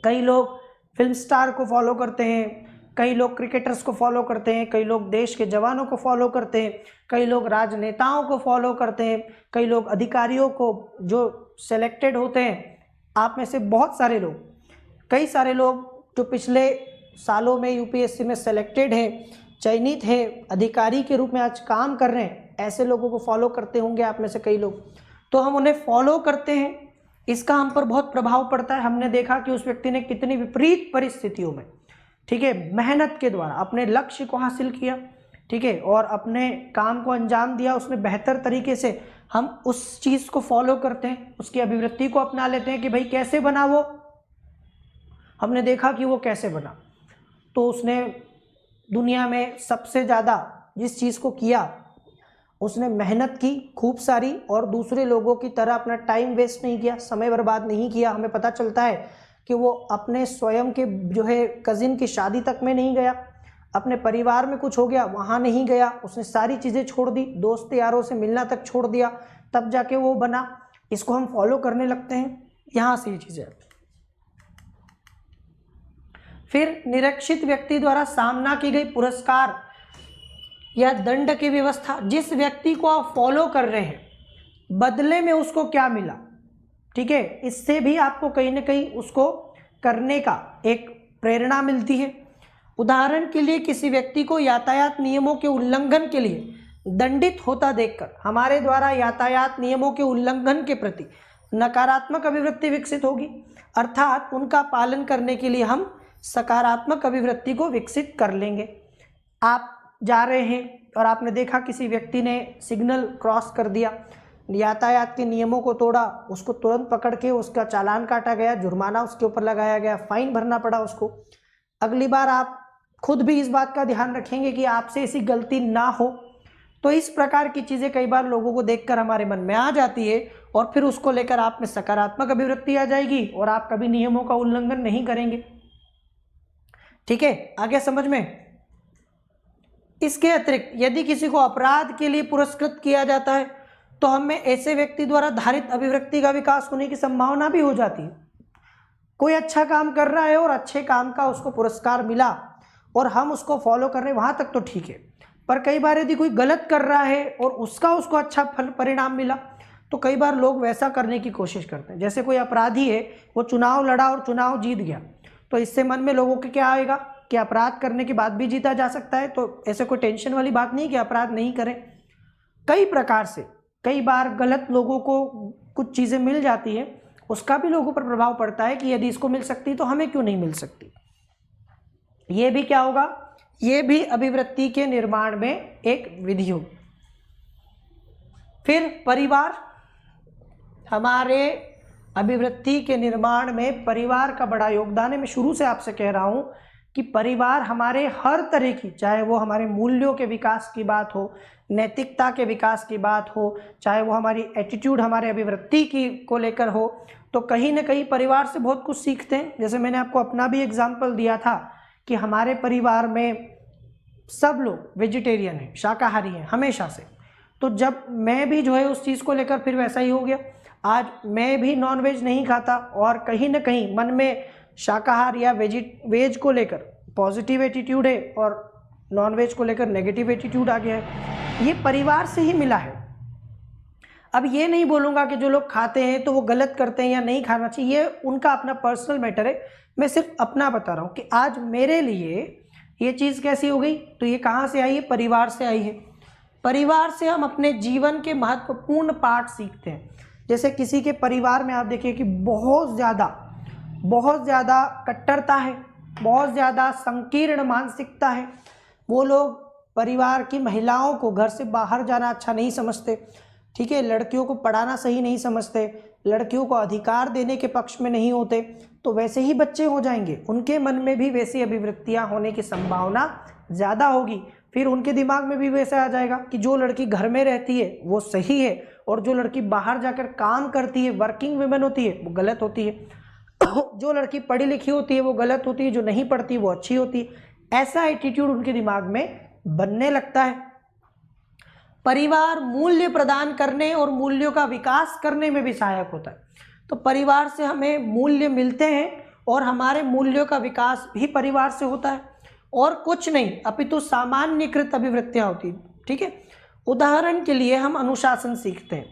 कई लोग फिल्म स्टार को फॉलो करते हैं, कई लोग क्रिकेटर्स को फॉलो करते हैं, कई लोग देश के जवानों को फॉलो करते हैं, कई लोग राजनेताओं को फॉलो करते हैं, कई लोग अधिकारियों को जो सेलेक्टेड होते हैं। आप में से बहुत सारे लोग, कई सारे लोग जो पिछले सालों में यूपीएससी में सेलेक्टेड हैं, चयनित हैं, अधिकारी के रूप में आज काम कर रहे हैं, ऐसे लोगों को फॉलो करते होंगे आप में से कई लोग। तो हम उन्हें फॉलो करते हैं, इसका हम पर बहुत प्रभाव पड़ता है। हमने देखा कि उस व्यक्ति ने कितनी विपरीत परिस्थितियों में, ठीक है, मेहनत के द्वारा अपने लक्ष्य को हासिल किया, ठीक है, और अपने काम को अंजाम दिया उसने बेहतर तरीके से। हम उस चीज़ को फॉलो करते हैं, उसकी अभिवृत्ति को अपना लेते हैं कि भाई कैसे बना वो, हमने देखा कि वो कैसे बना, तो उसने दुनिया में सबसे ज़्यादा जिस चीज़ को किया उसने मेहनत की खूब सारी, और दूसरे लोगों की तरह अपना टाइम वेस्ट नहीं किया, समय बर्बाद नहीं किया। हमें पता चलता है कि वो अपने स्वयं के जो है कज़िन की शादी तक में नहीं गया, अपने परिवार में कुछ हो गया वहाँ नहीं गया, उसने सारी चीज़ें छोड़ दी, दोस्त यारों से मिलना तक छोड़ दिया, तब जाके वो बना। इसको हम फॉलो करने लगते हैं, यहाँ से ये चीज़ें। फिर निरीक्षित व्यक्ति द्वारा सामना की गई पुरस्कार या दंड की व्यवस्था, जिस व्यक्ति को आप फॉलो कर रहे हैं बदले में उसको क्या मिला, ठीक है, इससे भी आपको कहीं ना कहीं उसको करने का एक प्रेरणा मिलती है। उदाहरण के लिए किसी व्यक्ति को यातायात नियमों के उल्लंघन के लिए दंडित होता देखकर हमारे द्वारा यातायात नियमों के उल्लंघन के प्रति नकारात्मक अभिवृत्ति विकसित होगी, अर्थात उनका पालन करने के लिए हम सकारात्मक अभिवृत्ति को विकसित कर लेंगे। आप जा रहे हैं और आपने देखा किसी व्यक्ति ने सिग्नल क्रॉस कर दिया, यातायात के नियमों को तोड़ा, उसको तुरंत पकड़ के उसका चालान काटा गया, जुर्माना उसके ऊपर लगाया गया, फाइन भरना पड़ा उसको। अगली बार आप खुद भी इस बात का ध्यान रखेंगे कि आपसे ऐसी गलती ना हो। तो इस प्रकार की चीज़ें कई बार लोगों को देखकर हमारे मन में आ जाती है और फिर उसको लेकर आप में सकारात्मक अभिवृत्ति आ जाएगी और आप कभी नियमों का उल्लंघन नहीं करेंगे। ठीक है, आगे समझ में। इसके अतिरिक्त यदि किसी को अपराध के लिए पुरस्कृत किया जाता है तो हमें ऐसे व्यक्ति द्वारा धारित अभिवृत्ति का विकास होने की संभावना भी हो जाती है। कोई अच्छा काम कर रहा है और अच्छे काम का उसको पुरस्कार मिला और हम उसको फॉलो कर रहे हैं, वहाँ तक तो ठीक है, पर कई बार यदि कोई गलत कर रहा है और उसको अच्छा फल परिणाम मिला तो कई बार लोग वैसा करने की कोशिश करते हैं। जैसे कोई अपराधी है, वो चुनाव लड़ा और चुनाव जीत गया, तो इससे मन में लोगों के क्या आएगा कि अपराध करने के बाद भी जीता जा सकता है, तो ऐसे कोई टेंशन वाली बात नहीं कि अपराध नहीं करें। कई प्रकार से कई बार गलत लोगों को कुछ चीज़ें मिल जाती है, उसका भी लोगों पर प्रभाव पड़ता है कि यदि इसको मिल सकती तो हमें क्यों नहीं मिल सकती। ये भी क्या होगा, ये भी अभिवृत्ति के निर्माण में एक विधि होगी। फिर परिवार, हमारे अभिवृत्ति के निर्माण में परिवार का बड़ा योगदान है। मैं शुरू से आपसे कह रहा हूँ कि परिवार हमारे हर तरह की, चाहे वो हमारे मूल्यों के विकास की बात हो, नैतिकता के विकास की बात हो, चाहे वो हमारी एटीट्यूड, हमारे अभिवृत्ति की को लेकर हो, तो कहीं ना कहीं परिवार से बहुत कुछ सीखते हैं। जैसे मैंने आपको अपना भी एग्जाम्पल दिया था कि हमारे परिवार में सब लोग वेजिटेरियन हैं, शाकाहारी हैं हमेशा से, तो जब मैं भी जो है उस चीज़ को लेकर फिर वैसा ही हो गया। आज मैं भी नॉनवेज नहीं खाता और कहीं ना कहीं मन में शाकाहार या वेज को लेकर पॉजिटिव एटीट्यूड है और नॉनवेज को लेकर नेगेटिव एटीट्यूड आ गया है। ये परिवार से ही मिला है। अब ये नहीं बोलूँगा कि जो लोग खाते हैं तो वो गलत करते हैं या नहीं खाना चाहिए, ये उनका अपना पर्सनल मैटर है। मैं सिर्फ अपना बता रहा हूँ कि आज मेरे लिए ये चीज़ कैसी हो गई, तो ये कहाँ से आई है, परिवार से आई है। परिवार से हम अपने जीवन के महत्वपूर्ण पाठ सीखते हैं। जैसे किसी के परिवार में आप देखिए कि बहुत ज़्यादा कट्टरता है, बहुत ज़्यादा संकीर्ण मानसिकता है। वो लोग परिवार की महिलाओं को घर से बाहर जाना अच्छा नहीं समझते, ठीक है, लड़कियों को पढ़ाना सही नहीं समझते, लड़कियों को अधिकार देने के पक्ष में नहीं होते, तो वैसे ही बच्चे हो जाएंगे। उनके मन में भी वैसी अभिवृत्तियां होने की संभावना ज़्यादा होगी। फिर उनके दिमाग में भी वैसा आ जाएगा कि जो लड़की घर में रहती है वो सही है और जो लड़की बाहर जाकर काम करती है, वर्किंग वुमेन होती है, वो गलत होती है। जो लड़की पढ़ी लिखी होती है वो गलत होती है, जो नहीं पढ़ती वो अच्छी होती है। ऐसा एटीट्यूड उनके दिमाग में बनने लगता है। परिवार मूल्य प्रदान करने और मूल्यों का विकास करने में भी सहायक होता है। तो परिवार से हमें मूल्य मिलते हैं और हमारे मूल्यों का विकास भी परिवार से होता है, और कुछ नहीं अपितु सामान्यकृत अभिवृत्तियां होती हैं, ठीक है। उदाहरण के लिए हम अनुशासन सीखते हैं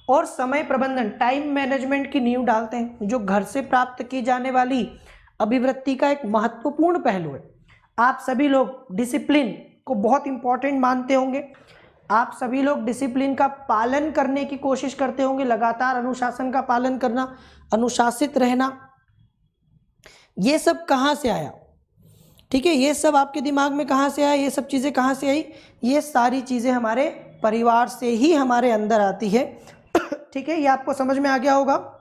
और समय प्रबंधन, टाइम मैनेजमेंट की नींव डालते हैं, जो घर से प्राप्त की जाने वाली अभिवृत्ति का एक महत्वपूर्ण पहलू है। आप सभी लोग डिसिप्लिन को बहुत इंपॉर्टेंट मानते होंगे। आप सभी लोग डिसिप्लिन का पालन करने की कोशिश करते होंगे, लगातार अनुशासन का पालन करना, अनुशासित रहना। ये सब कहाँ से आया, ठीक है, ये सब आपके दिमाग में कहाँ से आया, ये सब चीज़ें कहाँ से आई? ये सारी चीज़ें हमारे परिवार से ही हमारे अंदर आती है, ठीक है। ये आपको समझ में आ गया होगा।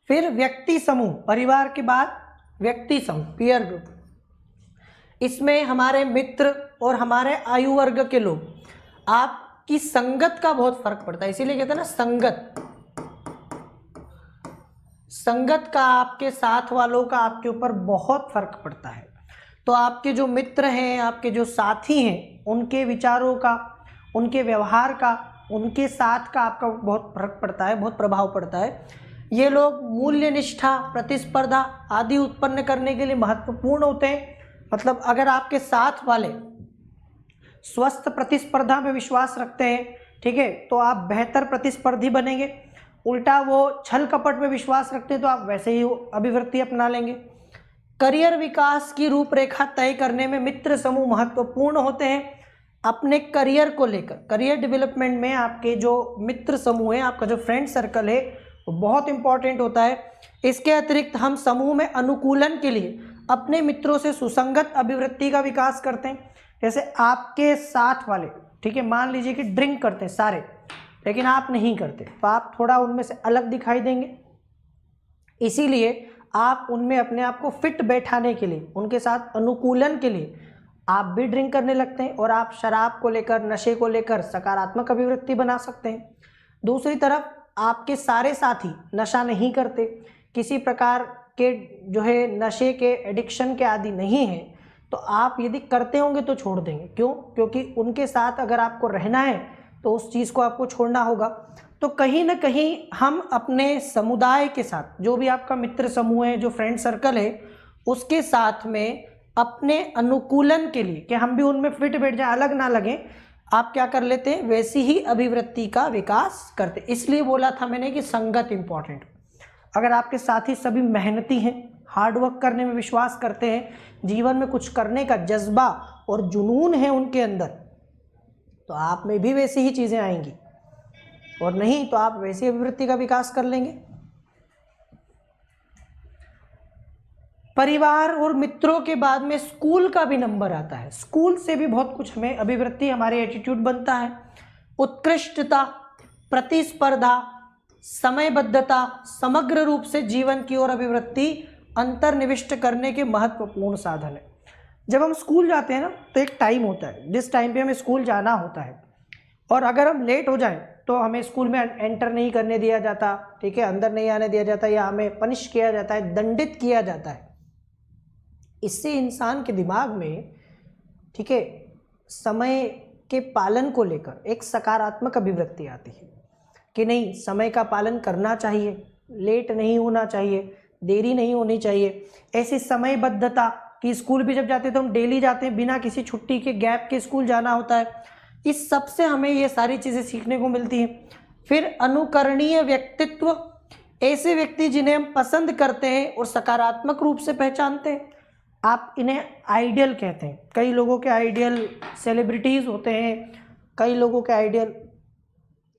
फिर व्यक्ति समूह, परिवार के बाद व्यक्ति समूह, पीयर ग्रुप। इसमें हमारे मित्र और हमारे आयु वर्ग के लोग, आपकी संगत का बहुत फर्क पड़ता है। इसीलिए कहते हैं ना संगत का, आपके साथ वालों का आपके ऊपर बहुत फर्क पड़ता है। तो आपके जो मित्र हैं, आपके जो साथी हैं, उनके विचारों का, उनके व्यवहार का, उनके साथ का आपका बहुत फर्क पड़ता है, बहुत प्रभाव पड़ता है। ये लोग मूल्य निष्ठा, प्रतिस्पर्धा आदि उत्पन्न करने के लिए महत्वपूर्ण होते हैं। मतलब अगर आपके साथ वाले स्वस्थ प्रतिस्पर्धा में विश्वास रखते हैं, ठीक है, तो आप बेहतर प्रतिस्पर्धी बनेंगे। उल्टा वो छल कपट में विश्वास रखते हैं तो आप वैसे ही अभिवृत्ति अपना लेंगे। करियर विकास की रूपरेखा तय करने में मित्र समूह महत्वपूर्ण होते हैं। अपने करियर को लेकर, करियर डेवलपमेंट में आपके जो मित्र समूह है, आपका जो फ्रेंड सर्कल है, वो बहुत इंपॉर्टेंट होता है। इसके अतिरिक्त हम समूह में अनुकूलन के लिए अपने मित्रों से सुसंगत अभिवृत्ति का विकास करते हैं। जैसे आपके साथ वाले, ठीक है, मान लीजिए कि ड्रिंक करते हैं सारे, लेकिन आप नहीं करते, तो आप थोड़ा उनमें से अलग दिखाई देंगे। इसीलिए आप उनमें अपने आप को फिट बैठाने के लिए, उनके साथ अनुकूलन के लिए आप भी ड्रिंक करने लगते हैं, और आप शराब को लेकर, नशे को लेकर सकारात्मक अभिवृत्ति बना सकते हैं। दूसरी तरफ आपके सारे साथी नशा नहीं करते, किसी प्रकार के जो है नशे के एडिक्शन के आदि नहीं हैं, तो आप यदि करते होंगे तो छोड़ देंगे। क्यों? क्योंकि उनके साथ अगर आपको रहना है तो उस चीज़ को आपको छोड़ना होगा। तो कहीं ना कहीं हम अपने समुदाय के साथ, जो भी आपका मित्र समूह है, जो फ्रेंड सर्कल है, उसके साथ में अपने अनुकूलन के लिए, कि हम भी उनमें फिट बैठ जाए, अलग ना लगें, आप क्या कर लेते हैं, वैसी ही अभिवृत्ति का विकास करते। इसलिए बोला था मैंने कि संगत इंपॉर्टेंट। अगर आपके साथी सभी मेहनती हैं, हार्डवर्क करने में विश्वास करते हैं, जीवन में कुछ करने का जज्बा और जुनून है उनके अंदर, तो आप में भी वैसी ही चीज़ें आएंगी, और नहीं तो आप वैसी अभिवृत्ति का विकास कर लेंगे। परिवार और मित्रों के बाद में स्कूल का भी नंबर आता है। स्कूल से भी बहुत कुछ हमें अभिवृत्ति, हमारे एटीट्यूड बनता है। उत्कृष्टता, प्रतिस्पर्धा, समयबद्धता, समग्र रूप से जीवन की ओर अभिवृत्ति अंतर्निविष्ट करने के महत्वपूर्ण साधन है। जब हम स्कूल जाते हैं ना, तो एक टाइम होता है जिस टाइम पे हमें स्कूल जाना होता है, और अगर हम लेट हो जाएं तो हमें स्कूल में एंटर नहीं करने दिया जाता, ठीक है, अंदर नहीं आने दिया जाता, या हमें पनिश किया जाता है, दंडित किया जाता है। इससे इंसान के दिमाग में, ठीक है, समय के पालन को लेकर एक सकारात्मक अभिवृत्ति आती है कि नहीं, समय का पालन करना चाहिए, लेट नहीं होना चाहिए, देरी नहीं होनी चाहिए। ऐसी समयबद्धता कि स्कूल भी जब जाते हैं तो हम डेली जाते हैं, बिना किसी छुट्टी के, गैप के स्कूल जाना होता है। इस सब से हमें ये सारी चीज़ें सीखने को मिलती हैं। फिर अनुकरणीय व्यक्तित्व, ऐसे व्यक्ति जिन्हें हम पसंद करते हैं और सकारात्मक रूप से पहचानते हैं, आप इन्हें आइडियल कहते हैं। कई लोगों के आइडियल सेलिब्रिटीज़ होते हैं, कई लोगों के आइडियल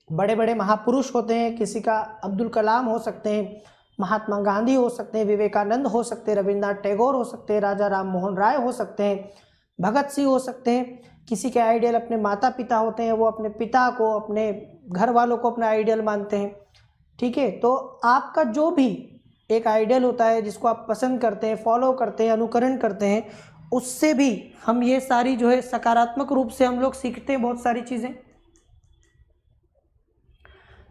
बड़े बड़े महापुरुष होते हैं। किसी का अब्दुल कलाम हो सकते हैं, महात्मा गांधी हो सकते हैं, विवेकानंद हो सकते हैं, रविन्द्रनाथ टैगोर हो सकते हैं, राजा राम मोहन राय हो सकते हैं, भगत सिंह हो सकते हैं। किसी के आइडियल अपने माता पिता होते हैं, वो अपने पिता को, अपने घर वालों को अपना आइडियल मानते हैं। ठीक है, तो आपका जो भी एक आइडियल होता है जिसको आप पसंद करते हैं, फॉलो करते हैं, अनुकरण करते हैं, उससे भी हम ये सारी जो है सकारात्मक रूप से हम लोग सीखते हैं बहुत सारी चीज़ें।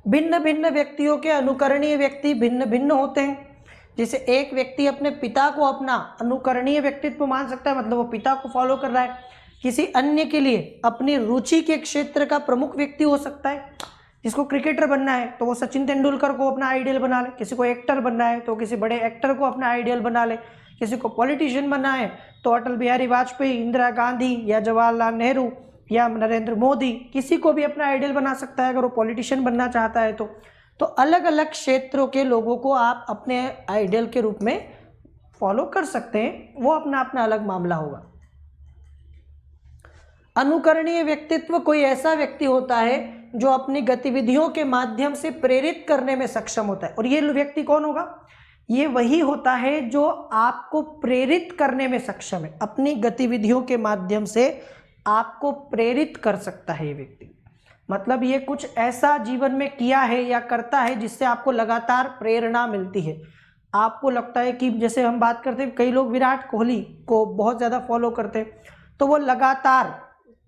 भिन्न भिन्न व्यक्तियों के अनुकरणीय व्यक्ति भिन्न भिन्न होते हैं। जैसे एक व्यक्ति अपने पिता को अपना अनुकरणीय व्यक्तित्व मान सकता है, मतलब वो पिता को फॉलो कर रहा है। किसी अन्य के लिए अपनी रुचि के क्षेत्र का प्रमुख व्यक्ति हो सकता है। जिसको क्रिकेटर बनना है तो वो सचिन तेंदुलकर को अपना आइडियल बना ले, किसी को एक्टर बनना है तो किसी बड़े एक्टर को अपना आइडियल बना ले, किसी को पॉलिटिशियन बनना है तो अटल बिहारी वाजपेयी, इंदिरा गांधी या जवाहरलाल नेहरू या नरेंद्र मोदी, किसी को भी अपना आइडियल बना सकता है अगर वो पॉलिटिशियन बनना चाहता है तो अलग अलग क्षेत्रों के लोगों को आप अपने आइडियल के रूप में फॉलो कर सकते हैं, वो अपना अपना अलग मामला होगा। अनुकरणीय व्यक्तित्व कोई ऐसा व्यक्ति होता है जो अपनी गतिविधियों के माध्यम से प्रेरित करने में सक्षम होता है। और ये व्यक्ति कौन होगा? ये वही होता है जो आपको प्रेरित करने में सक्षम है, अपनी गतिविधियों के माध्यम से आपको प्रेरित कर सकता है ये व्यक्ति। मतलब ये कुछ ऐसा जीवन में किया है या करता है जिससे आपको लगातार प्रेरणा मिलती है। आपको लगता है कि जैसे हम बात करते हैं, कई लोग विराट कोहली को बहुत ज़्यादा फॉलो करते हैं, तो वो लगातार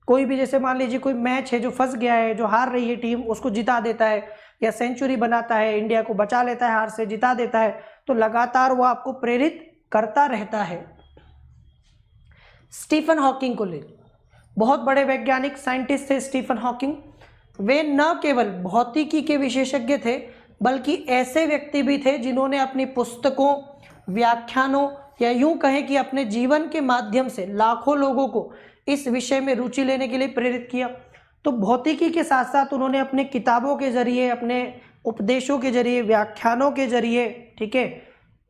कोई भी, जैसे मान लीजिए कोई मैच है जो फंस गया है, जो हार रही है टीम, उसको जिता देता है या सेंचुरी बनाता है, इंडिया को बचा लेता है हार से, जिता देता है, तो लगातार वो आपको प्रेरित करता रहता है। स्टीफन हॉकिंग को ले, बहुत बड़े वैज्ञानिक साइंटिस्ट थे स्टीफन हॉकिंग। वे न केवल भौतिकी के विशेषज्ञ थे बल्कि ऐसे व्यक्ति भी थे जिन्होंने अपनी पुस्तकों, व्याख्यानों या यूं कहें कि अपने जीवन के माध्यम से लाखों लोगों को इस विषय में रुचि लेने के लिए प्रेरित किया। तो भौतिकी के साथ साथ उन्होंने अपने किताबों के जरिए, अपने उपदेशों के जरिए, व्याख्यानों के जरिए, ठीक है,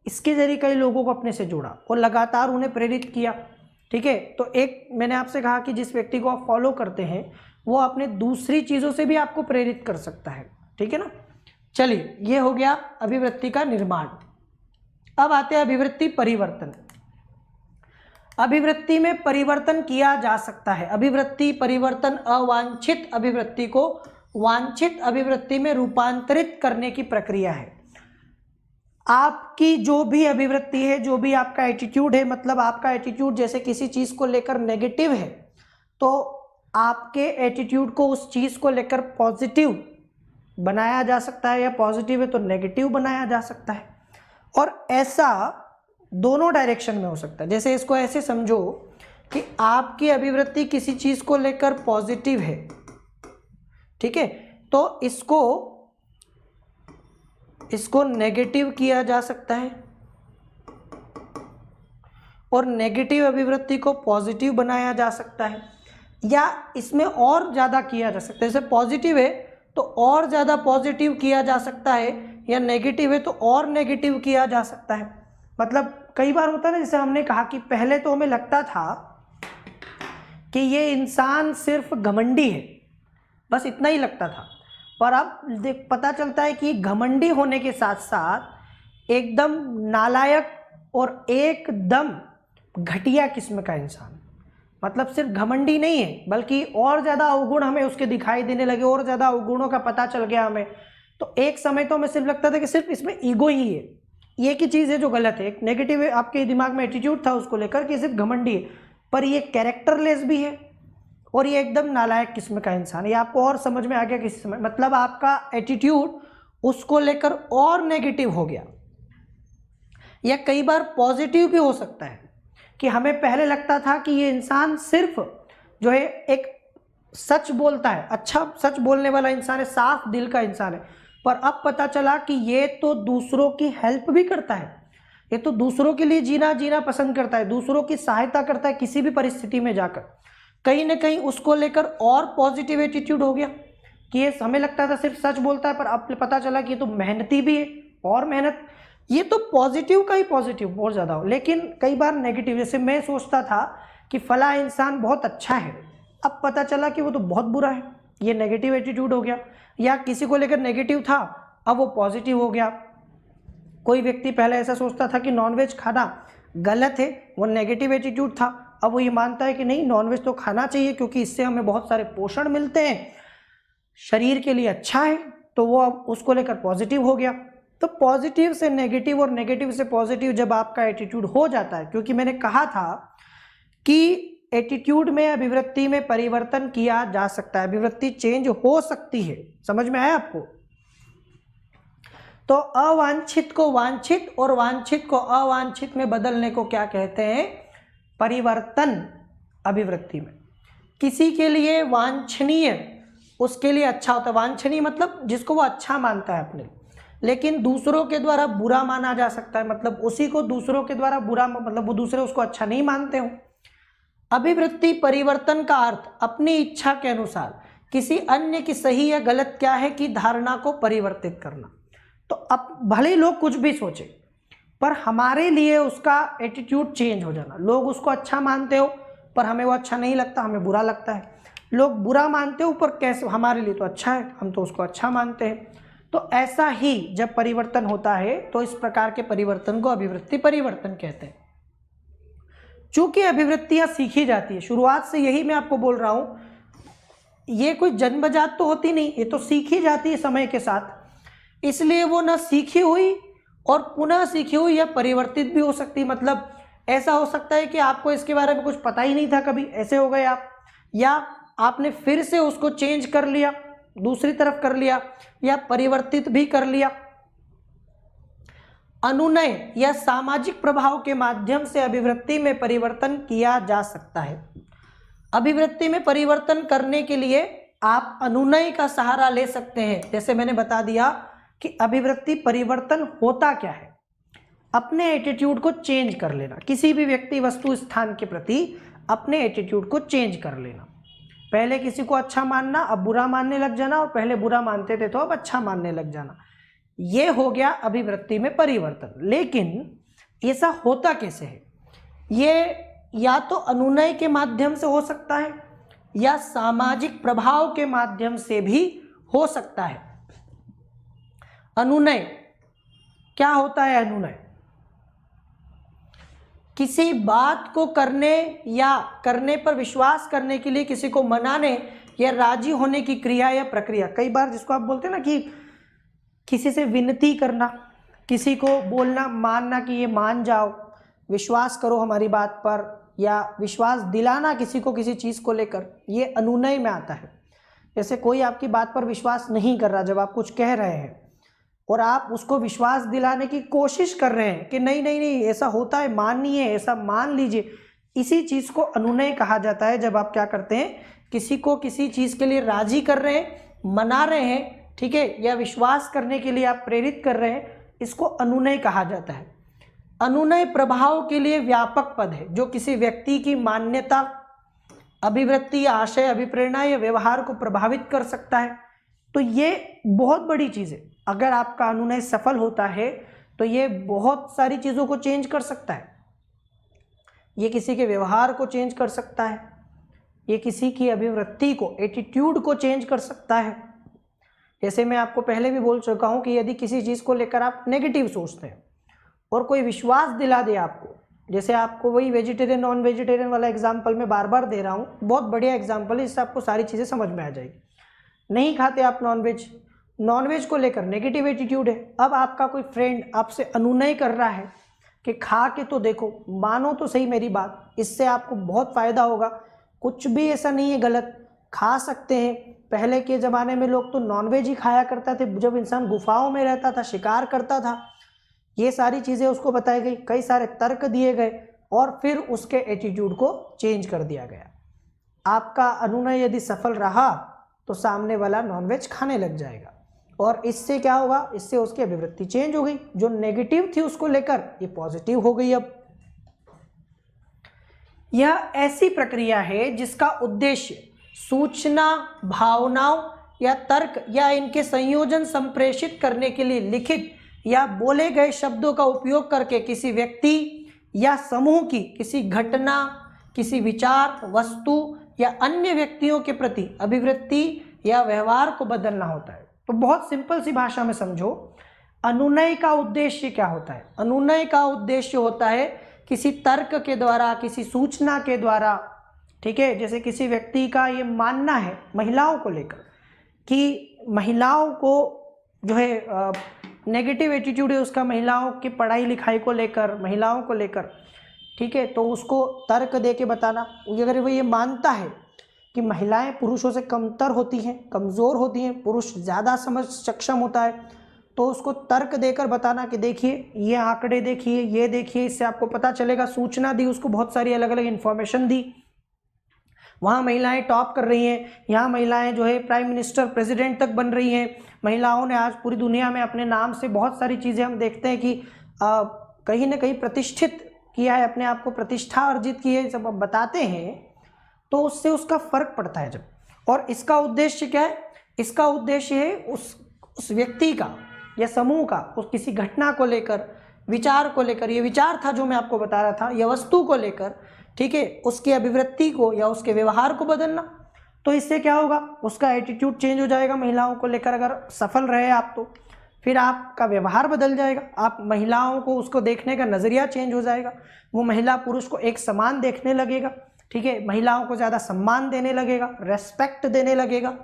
इसके जरिए कई लोगों को अपने से जोड़ा और लगातार उन्हें प्रेरित किया। ठीक है, तो एक मैंने आपसे कहा कि जिस व्यक्ति को आप फॉलो करते हैं वो अपने दूसरी चीज़ों से भी आपको प्रेरित कर सकता है। ठीक है ना। चलिए, ये हो गया अभिवृत्ति का निर्माण। अब आते हैं अभिवृत्ति परिवर्तन। अभिवृत्ति में परिवर्तन किया जा सकता है। अभिवृत्ति परिवर्तन अवांछित अभिवृत्ति को वांछित अभिवृत्ति में रूपांतरित करने की प्रक्रिया है। आपकी जो भी अभिवृत्ति है, जो भी आपका एटीट्यूड है, मतलब आपका एटीट्यूड जैसे किसी चीज़ को लेकर नेगेटिव है तो आपके एटीट्यूड को उस चीज़ को लेकर पॉजिटिव बनाया जा सकता है, या पॉजिटिव है तो नेगेटिव बनाया जा सकता है। और ऐसा दोनों डायरेक्शन में हो सकता है। जैसे इसको ऐसे समझो कि आपकी अभिवृत्ति किसी चीज़ को लेकर पॉजिटिव है, ठीक है, तो इसको नेगेटिव किया जा सकता है और नेगेटिव अभिवृत्ति को पॉजिटिव बनाया जा सकता है, या इसमें और ज़्यादा किया जा सकता है। जैसे पॉजिटिव है तो और ज़्यादा पॉजिटिव किया जा सकता है, या नेगेटिव है तो और नेगेटिव किया जा सकता है। मतलब कई बार होता है ना, जैसे हमने कहा कि पहले तो हमें लगता था कि ये इंसान सिर्फ घमंडी है, बस इतना ही लगता था, पर अब पता चलता है कि घमंडी होने के साथ साथ एकदम नालायक और एकदम घटिया किस्म का इंसान। मतलब सिर्फ घमंडी नहीं है बल्कि और ज़्यादा अवगुण हमें उसके दिखाई देने लगे, और ज़्यादा अवगुणों का पता चल गया हमें। तो एक समय तो हमें सिर्फ लगता था कि सिर्फ इसमें ईगो ही है, ये की चीज़ है जो गलत है। एक नेगेटिव आपके दिमाग में एटीट्यूड था उसको लेकर कि सिर्फ घमंडी है, पर ये कैरेक्टरलेस भी है और ये एकदम नालायक किस्म का इंसान है। ये आपको और समझ में आ गया किसी समय, मतलब आपका एटीट्यूड उसको लेकर और नेगेटिव हो गया। या कई बार पॉजिटिव भी हो सकता है कि हमें पहले लगता था कि ये इंसान सिर्फ जो है एक सच बोलता है, अच्छा सच बोलने वाला इंसान है, साफ दिल का इंसान है, पर अब पता चला कि ये तो दूसरों की हेल्प भी करता है, ये तो दूसरों के लिए जीना पसंद करता है, दूसरों की सहायता करता है किसी भी परिस्थिति में जाकर। कहीं ना कहीं उसको लेकर और पॉजिटिव एटीट्यूड हो गया कि ये हमें लगता था सिर्फ सच बोलता है, पर अब पता चला कि ये तो मेहनती भी है और मेहनत, ये तो पॉजिटिव का ही पॉजिटिव बहुत ज़्यादा हो। लेकिन कई बार नेगेटिव, जैसे मैं सोचता था कि फला इंसान बहुत अच्छा है, अब पता चला कि वो तो बहुत बुरा है, ये नेगेटिव एटीट्यूड हो गया। या किसी को लेकर नेगेटिव था, अब वो पॉजिटिव हो गया। कोई व्यक्ति पहले ऐसा सोचता था कि नॉनवेज खाना गलत है, वो नेगेटिव एटीट्यूड था, अब वो ये मानता है कि नहीं नॉनवेज तो खाना चाहिए क्योंकि इससे हमें बहुत सारे पोषण मिलते हैं, शरीर के लिए अच्छा है, तो वो अब उसको लेकर पॉजिटिव हो गया। तो पॉजिटिव से नेगेटिव और नेगेटिव से पॉजिटिव जब आपका एटीट्यूड हो जाता है, क्योंकि मैंने कहा था कि एटीट्यूड में, अभिवृत्ति में परिवर्तन किया जा सकता है, अभिवृत्ति चेंज हो सकती है। समझ में आया आपको? तो अवांछित को वांछित और वांछित को अवांछित में बदलने को क्या कहते हैं? परिवर्तन। अभिवृत्ति में किसी के लिए वांछनीय उसके लिए अच्छा होता है, वांछनीय मतलब जिसको वो अच्छा मानता है अपने, लेकिन दूसरों के द्वारा बुरा माना जा सकता है, मतलब उसी को दूसरों के द्वारा बुरा, मतलब वो दूसरे उसको अच्छा नहीं मानते हो। अभिवृत्ति परिवर्तन का अर्थ अपनी इच्छा के अनुसार किसी अन्य की सही या गलत क्या है कि धारणा को परिवर्तित करना। तो अब भले ही लोग कुछ भी सोचे, पर हमारे लिए उसका एटीट्यूड चेंज हो जाना। लोग उसको अच्छा मानते हो पर हमें वो अच्छा नहीं लगता, हमें बुरा लगता है। लोग बुरा मानते हो पर कैसे, हमारे लिए तो अच्छा है, हम तो उसको अच्छा मानते हैं। तो ऐसा ही जब परिवर्तन होता है तो इस प्रकार के परिवर्तन को अभिवृत्ति परिवर्तन कहते हैं। चूंकि अभिवृत्तियां सीखी जाती है, शुरुआत से यही मैं आपको बोल रहा हूं, ये कोई जन्मजात तो होती नहीं, ये तो सीखी जाती है समय के साथ। इसलिए वो ना सीखी हुई और पुनः सीखी हुई या परिवर्तित भी हो सकती। मतलब ऐसा हो सकता है कि आपको इसके बारे में कुछ पता ही नहीं था, कभी ऐसे हो गए आप, या आपने फिर से उसको चेंज कर लिया, दूसरी तरफ कर लिया, या परिवर्तित भी कर लिया। अनुनय या सामाजिक प्रभाव के माध्यम से अभिवृत्ति में परिवर्तन किया जा सकता है। अभिवृत्ति में परिवर्तन करने के लिए आप अनुनय का सहारा ले सकते हैं। जैसे मैंने बता दिया कि अभिवृत्ति परिवर्तन होता क्या है, अपने एटीट्यूड को चेंज कर लेना, किसी भी व्यक्ति वस्तु स्थान के प्रति अपने एटीट्यूड को चेंज कर लेना। पहले किसी को अच्छा मानना, अब बुरा मानने लग जाना, और पहले बुरा मानते थे तो अब अच्छा मानने लग जाना, ये हो गया अभिवृत्ति में परिवर्तन। लेकिन ऐसा होता कैसे है? ये या तो अनुनय के माध्यम से हो सकता है या सामाजिक प्रभाव के माध्यम से भी हो सकता है। अनुनय क्या होता है? अनुनय किसी बात को करने या करने पर विश्वास करने के लिए किसी को मनाने या राजी होने की क्रिया या प्रक्रिया। कई बार जिसको आप बोलते हैं ना कि किसी से विनती करना, किसी को बोलना, मानना कि ये मान जाओ, विश्वास करो हमारी बात पर, या विश्वास दिलाना किसी को किसी चीज़ को लेकर, ये अनुनय में आता है। जैसे कोई आपकी बात पर विश्वास नहीं कर रहा, जब आप कुछ कह रहे हैं और आप उसको विश्वास दिलाने की कोशिश कर रहे हैं कि नहीं नहीं नहीं ऐसा होता है, मानिए, ऐसा मान लीजिए, इसी चीज़ को अनुनय कहा जाता है। जब आप क्या करते हैं, किसी को किसी चीज़ के लिए राजी कर रहे हैं, मना रहे हैं, ठीक है, या विश्वास करने के लिए आप प्रेरित कर रहे हैं, इसको अनुनय कहा जाता है। अनुनय प्रभाव के लिए व्यापक पद है जो किसी व्यक्ति की मान्यता, अभिवृत्ति, आशय, अभिप्रेरणा या व्यवहार को प्रभावित कर सकता है। तो ये बहुत बड़ी चीज़ है। अगर आपका अनुनय सफल होता है तो ये बहुत सारी चीज़ों को चेंज कर सकता है। ये किसी के व्यवहार को चेंज कर सकता है, ये किसी की अभिवृत्ति को, एटीट्यूड को चेंज कर सकता है। जैसे मैं आपको पहले भी बोल चुका हूँ कि यदि किसी चीज़ को लेकर आप नेगेटिव सोचते हैं और कोई विश्वास दिला दे आपको, जैसे आपको वही वेजिटेरियन नॉन वेजिटेरियन वाला एग्जाम्पल मैं बार बार दे रहा हूँ, बहुत बढ़िया एग्जाम्पल है, इससे आपको सारी चीज़ें समझ में आ जाएगी। नहीं खाते आप नॉनवेज को लेकर नेगेटिव एटीट्यूड है। अब आपका कोई फ्रेंड आपसे अनुनय कर रहा है कि खा के तो देखो, मानो तो सही मेरी बात, इससे आपको बहुत फ़ायदा होगा, कुछ भी ऐसा नहीं है गलत, खा सकते हैं। पहले के ज़माने में लोग तो नॉनवेज ही खाया करता थे, जब इंसान गुफाओं में रहता था, शिकार करता था। ये सारी चीज़ें उसको बताई गई, कई सारे तर्क दिए गए और फिर उसके एटीट्यूड को चेंज कर दिया गया। आपका अनुनय यदि सफल रहा तो सामने वाला नॉनवेज खाने लग जाएगा, और इससे क्या होगा, इससे उसकी अभिवृत्ति चेंज हो गई। जो नेगेटिव थी उसको लेकर ये पॉजिटिव हो गई। अब यह ऐसी प्रक्रिया है जिसका उद्देश्य सूचना, भावनाओं या तर्क या इनके संयोजन संप्रेषित करने के लिए लिखित या बोले गए शब्दों का उपयोग करके किसी व्यक्ति या समूह की किसी घटना, किसी विचार, वस्तु या अन्य व्यक्तियों के प्रति अभिवृत्ति या व्यवहार को बदलना होता है। तो बहुत सिंपल सी भाषा में समझो, अनुनय का उद्देश्य क्या होता है? अनुनय का उद्देश्य होता है किसी तर्क के द्वारा, किसी सूचना के द्वारा, ठीक है, जैसे किसी व्यक्ति का ये मानना है महिलाओं को लेकर कि महिलाओं को जो है नेगेटिव एटीट्यूड है उसका, महिलाओं की पढ़ाई लिखाई को लेकर, महिलाओं को लेकर, ठीक है, तो उसको तर्क दे के बताना। अगर वो ये मानता है कि महिलाएं पुरुषों से कमतर होती हैं, कमज़ोर होती हैं, पुरुष ज़्यादा समझ सक्षम होता है, तो उसको तर्क देकर बताना कि देखिए ये आंकड़े देखिए, ये देखिए, इससे आपको पता चलेगा। सूचना दी उसको, बहुत सारी अलग अलग इन्फॉर्मेशन दी, वहाँ महिलाएं टॉप कर रही हैं, यहाँ महिलाएं जो है प्राइम मिनिस्टर, प्रेसिडेंट तक बन रही हैं। महिलाओं ने आज पूरी दुनिया में अपने नाम से बहुत सारी चीज़ें हम देखते हैं कि कहीं ना कहीं प्रतिष्ठित किया है, अपने आप को प्रतिष्ठा अर्जित की है, जब हम बताते हैं तो उससे उसका फर्क पड़ता है जब। और इसका उद्देश्य क्या है? इसका उद्देश्य है उस व्यक्ति का या समूह का, उस किसी घटना को लेकर, विचार को लेकर, ये विचार था जो मैं आपको बता रहा था, या वस्तु को लेकर, ठीक है, उसकी अभिवृत्ति को या उसके व्यवहार को बदलना। तो इससे क्या होगा? उसका एटीट्यूड चेंज हो जाएगा महिलाओं को लेकर। अगर सफल रहे आप तो फिर आपका व्यवहार बदल जाएगा, आप महिलाओं को, उसको देखने का नज़रिया चेंज हो जाएगा, वो महिला पुरुष को एक समान देखने लगेगा, ठीक है, महिलाओं को ज़्यादा सम्मान देने लगेगा, रेस्पेक्ट देने लगेगा।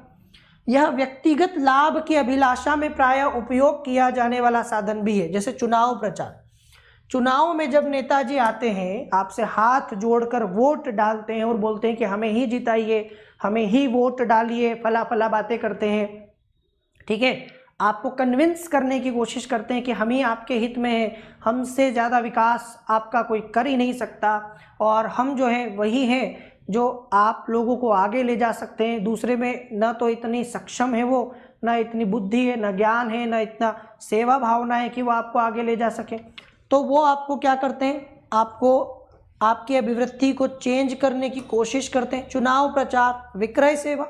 यह व्यक्तिगत लाभ की अभिलाषा में प्रायः उपयोग किया जाने वाला साधन भी है। जैसे चुनाव प्रचार, चुनाव में जब नेताजी आते हैं, आपसे हाथ जोड़कर वोट डालते हैं और बोलते हैं कि हमें ही जिताइए, हमें ही वोट डालिए, फला फला बातें करते हैं, ठीक है, आपको कन्विंस करने की कोशिश करते हैं कि हम ही आपके हित में हैं, हमसे ज़्यादा विकास आपका कोई कर ही नहीं सकता, और हम जो है वही हैं जो आप लोगों को आगे ले जा सकते हैं। दूसरे में न तो इतनी सक्षम है वो, न इतनी बुद्धि है, न ज्ञान है, न इतना सेवा भावना है कि वो आपको आगे ले जा सके। तो वो आपको क्या करते हैं? आपको आपकी अभिवृत्ति को चेंज करने की कोशिश करते हैं। चुनाव प्रचार, विक्रय सेवा,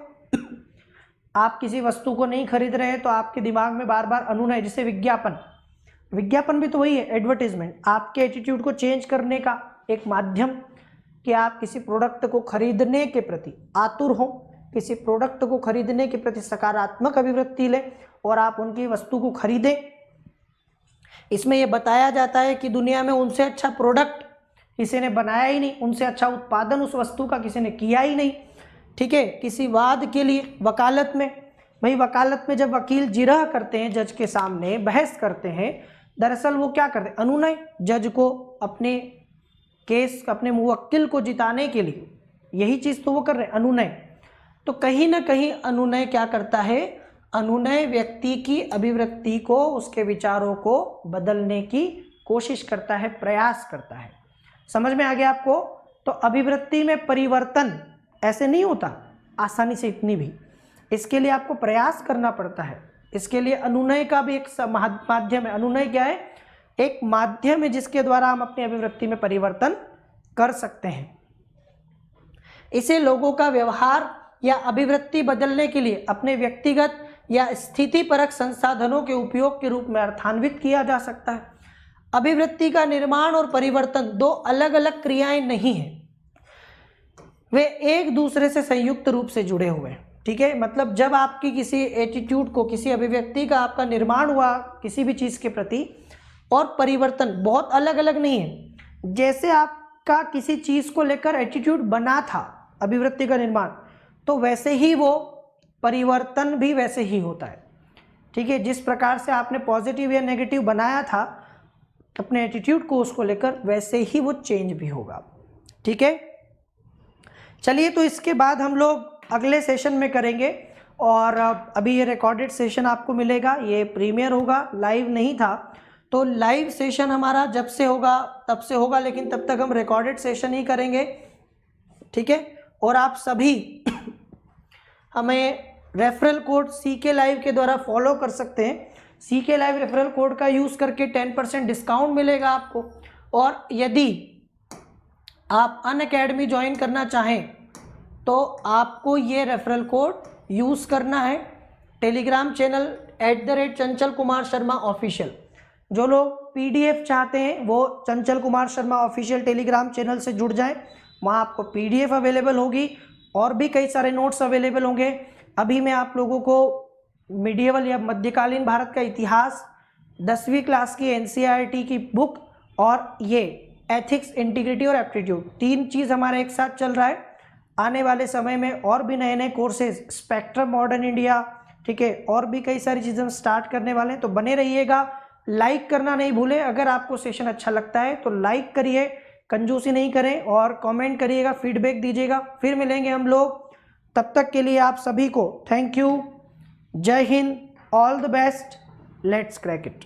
आप किसी वस्तु को नहीं खरीद रहे हैं तो आपके दिमाग में बार बार अनुनय, जैसे विज्ञापन, विज्ञापन भी तो वही है, एडवर्टीजमेंट, आपके एटीट्यूड को चेंज करने का एक माध्यम कि आप किसी प्रोडक्ट को खरीदने के प्रति आतुर हो, किसी प्रोडक्ट को खरीदने के प्रति सकारात्मक अभिवृत्ति लें और आप उनकी वस्तु को खरीदें। इसमें यह बताया जाता है कि दुनिया में उनसे अच्छा प्रोडक्ट किसी ने बनाया ही नहीं, उनसे अच्छा उत्पादन उस वस्तु का किसी ने किया ही नहीं, ठीक है। किसी वाद के लिए वकालत में, भाई वकालत में जब वकील जिरह करते हैं, जज के सामने बहस करते हैं, दरअसल वो क्या करते हैं? अनुनय, जज को अपने केस, अपने मुवक्किल को जिताने के लिए यही चीज़ तो वो कर रहे हैं, अनुनय। तो कहीं ना कहीं अनुनय क्या करता है? अनुनय व्यक्ति की अभिवृत्ति को, उसके विचारों को बदलने की कोशिश करता है, प्रयास करता है। समझ में आ गया आपको? तो अभिवृत्ति में परिवर्तन ऐसे नहीं होता आसानी से इतनी भी, इसके लिए आपको प्रयास करना पड़ता है। इसके लिए अनुनय का भी एक माध्यम है। अनुनय क्या है? एक माध्यम है जिसके द्वारा हम अपनी अभिवृत्ति में परिवर्तन कर सकते हैं। इसे लोगों का व्यवहार या अभिवृत्ति बदलने के लिए अपने व्यक्तिगत या स्थितिपरक संसाधनों के उपयोग के रूप में अर्थान्वित किया जा सकता है। अभिवृत्ति का निर्माण और परिवर्तन दो अलग अलग क्रियाएं नहीं हैं, वे एक दूसरे से संयुक्त रूप से जुड़े हुए हैं, ठीक है। मतलब जब आपकी किसी एटीट्यूड को, किसी अभिव्यक्ति का आपका निर्माण हुआ किसी भी चीज़ के प्रति, और परिवर्तन बहुत अलग अलग नहीं है। जैसे आपका किसी चीज़ को लेकर एटीट्यूड बना था, अभिवृत्ति का निर्माण, तो वैसे ही वो परिवर्तन भी वैसे ही होता है, ठीक है। जिस प्रकार से आपने पॉजिटिव या नेगेटिव बनाया था अपने एटीट्यूड को उसको लेकर, वैसे ही वो चेंज भी होगा, ठीक है। चलिए, तो इसके बाद हम लोग अगले सेशन में करेंगे, और अभी ये रिकॉर्डेड सेशन आपको मिलेगा, ये प्रीमियर होगा, लाइव नहीं था। तो लाइव सेशन हमारा जब से होगा तब से होगा, लेकिन तब तक हम रिकॉर्डेड सेशन ही करेंगे, ठीक है। और आप सभी हमें रेफरल कोड CK लाइव के द्वारा फॉलो कर सकते हैं। CK लाइव रेफरल कोड का यूज़ करके 10% डिस्काउंट मिलेगा आपको। और यदि आप अनअकैडमी ज्वाइन करना चाहें तो आपको ये रेफरल कोड यूज़ करना है। Telegram channel @Chanchal Kumar Sharma official. जो लोग पीडीएफ चाहते हैं वो Chanchal Kumar Sharma official Telegram channel से जुड़ जाएं, वहाँ आपको पीडीएफ अवेलेबल होगी और भी कई सारे नोट्स अवेलेबल होंगे। अभी मैं आप लोगों को मिडिएवल या मध्यकालीन भारत का इतिहास 10वीं क्लास की एनसीईआरटी की बुक और ये एथिक्स, इंटीग्रिटी और एप्टीट्यूड, 3 चीज़ हमारा एक साथ चल रहा है। आने वाले समय में और भी नए नए कोर्सेज, स्पेक्ट्रम मॉडर्न इंडिया, ठीक है, और भी कई सारी चीज़ें हम स्टार्ट करने वाले हैं, तो बने रहिएगा। लाइक करना नहीं भूलें। अगर आपको सेशन अच्छा लगता है तो लाइक करिए, कंजूसी नहीं करें, और कमेंट करिएगा, फीडबैक दीजिएगा। फिर मिलेंगे हम लोग, तब तक के लिए आप सभी को थैंक यू, जय Hind, all the best, let's crack it.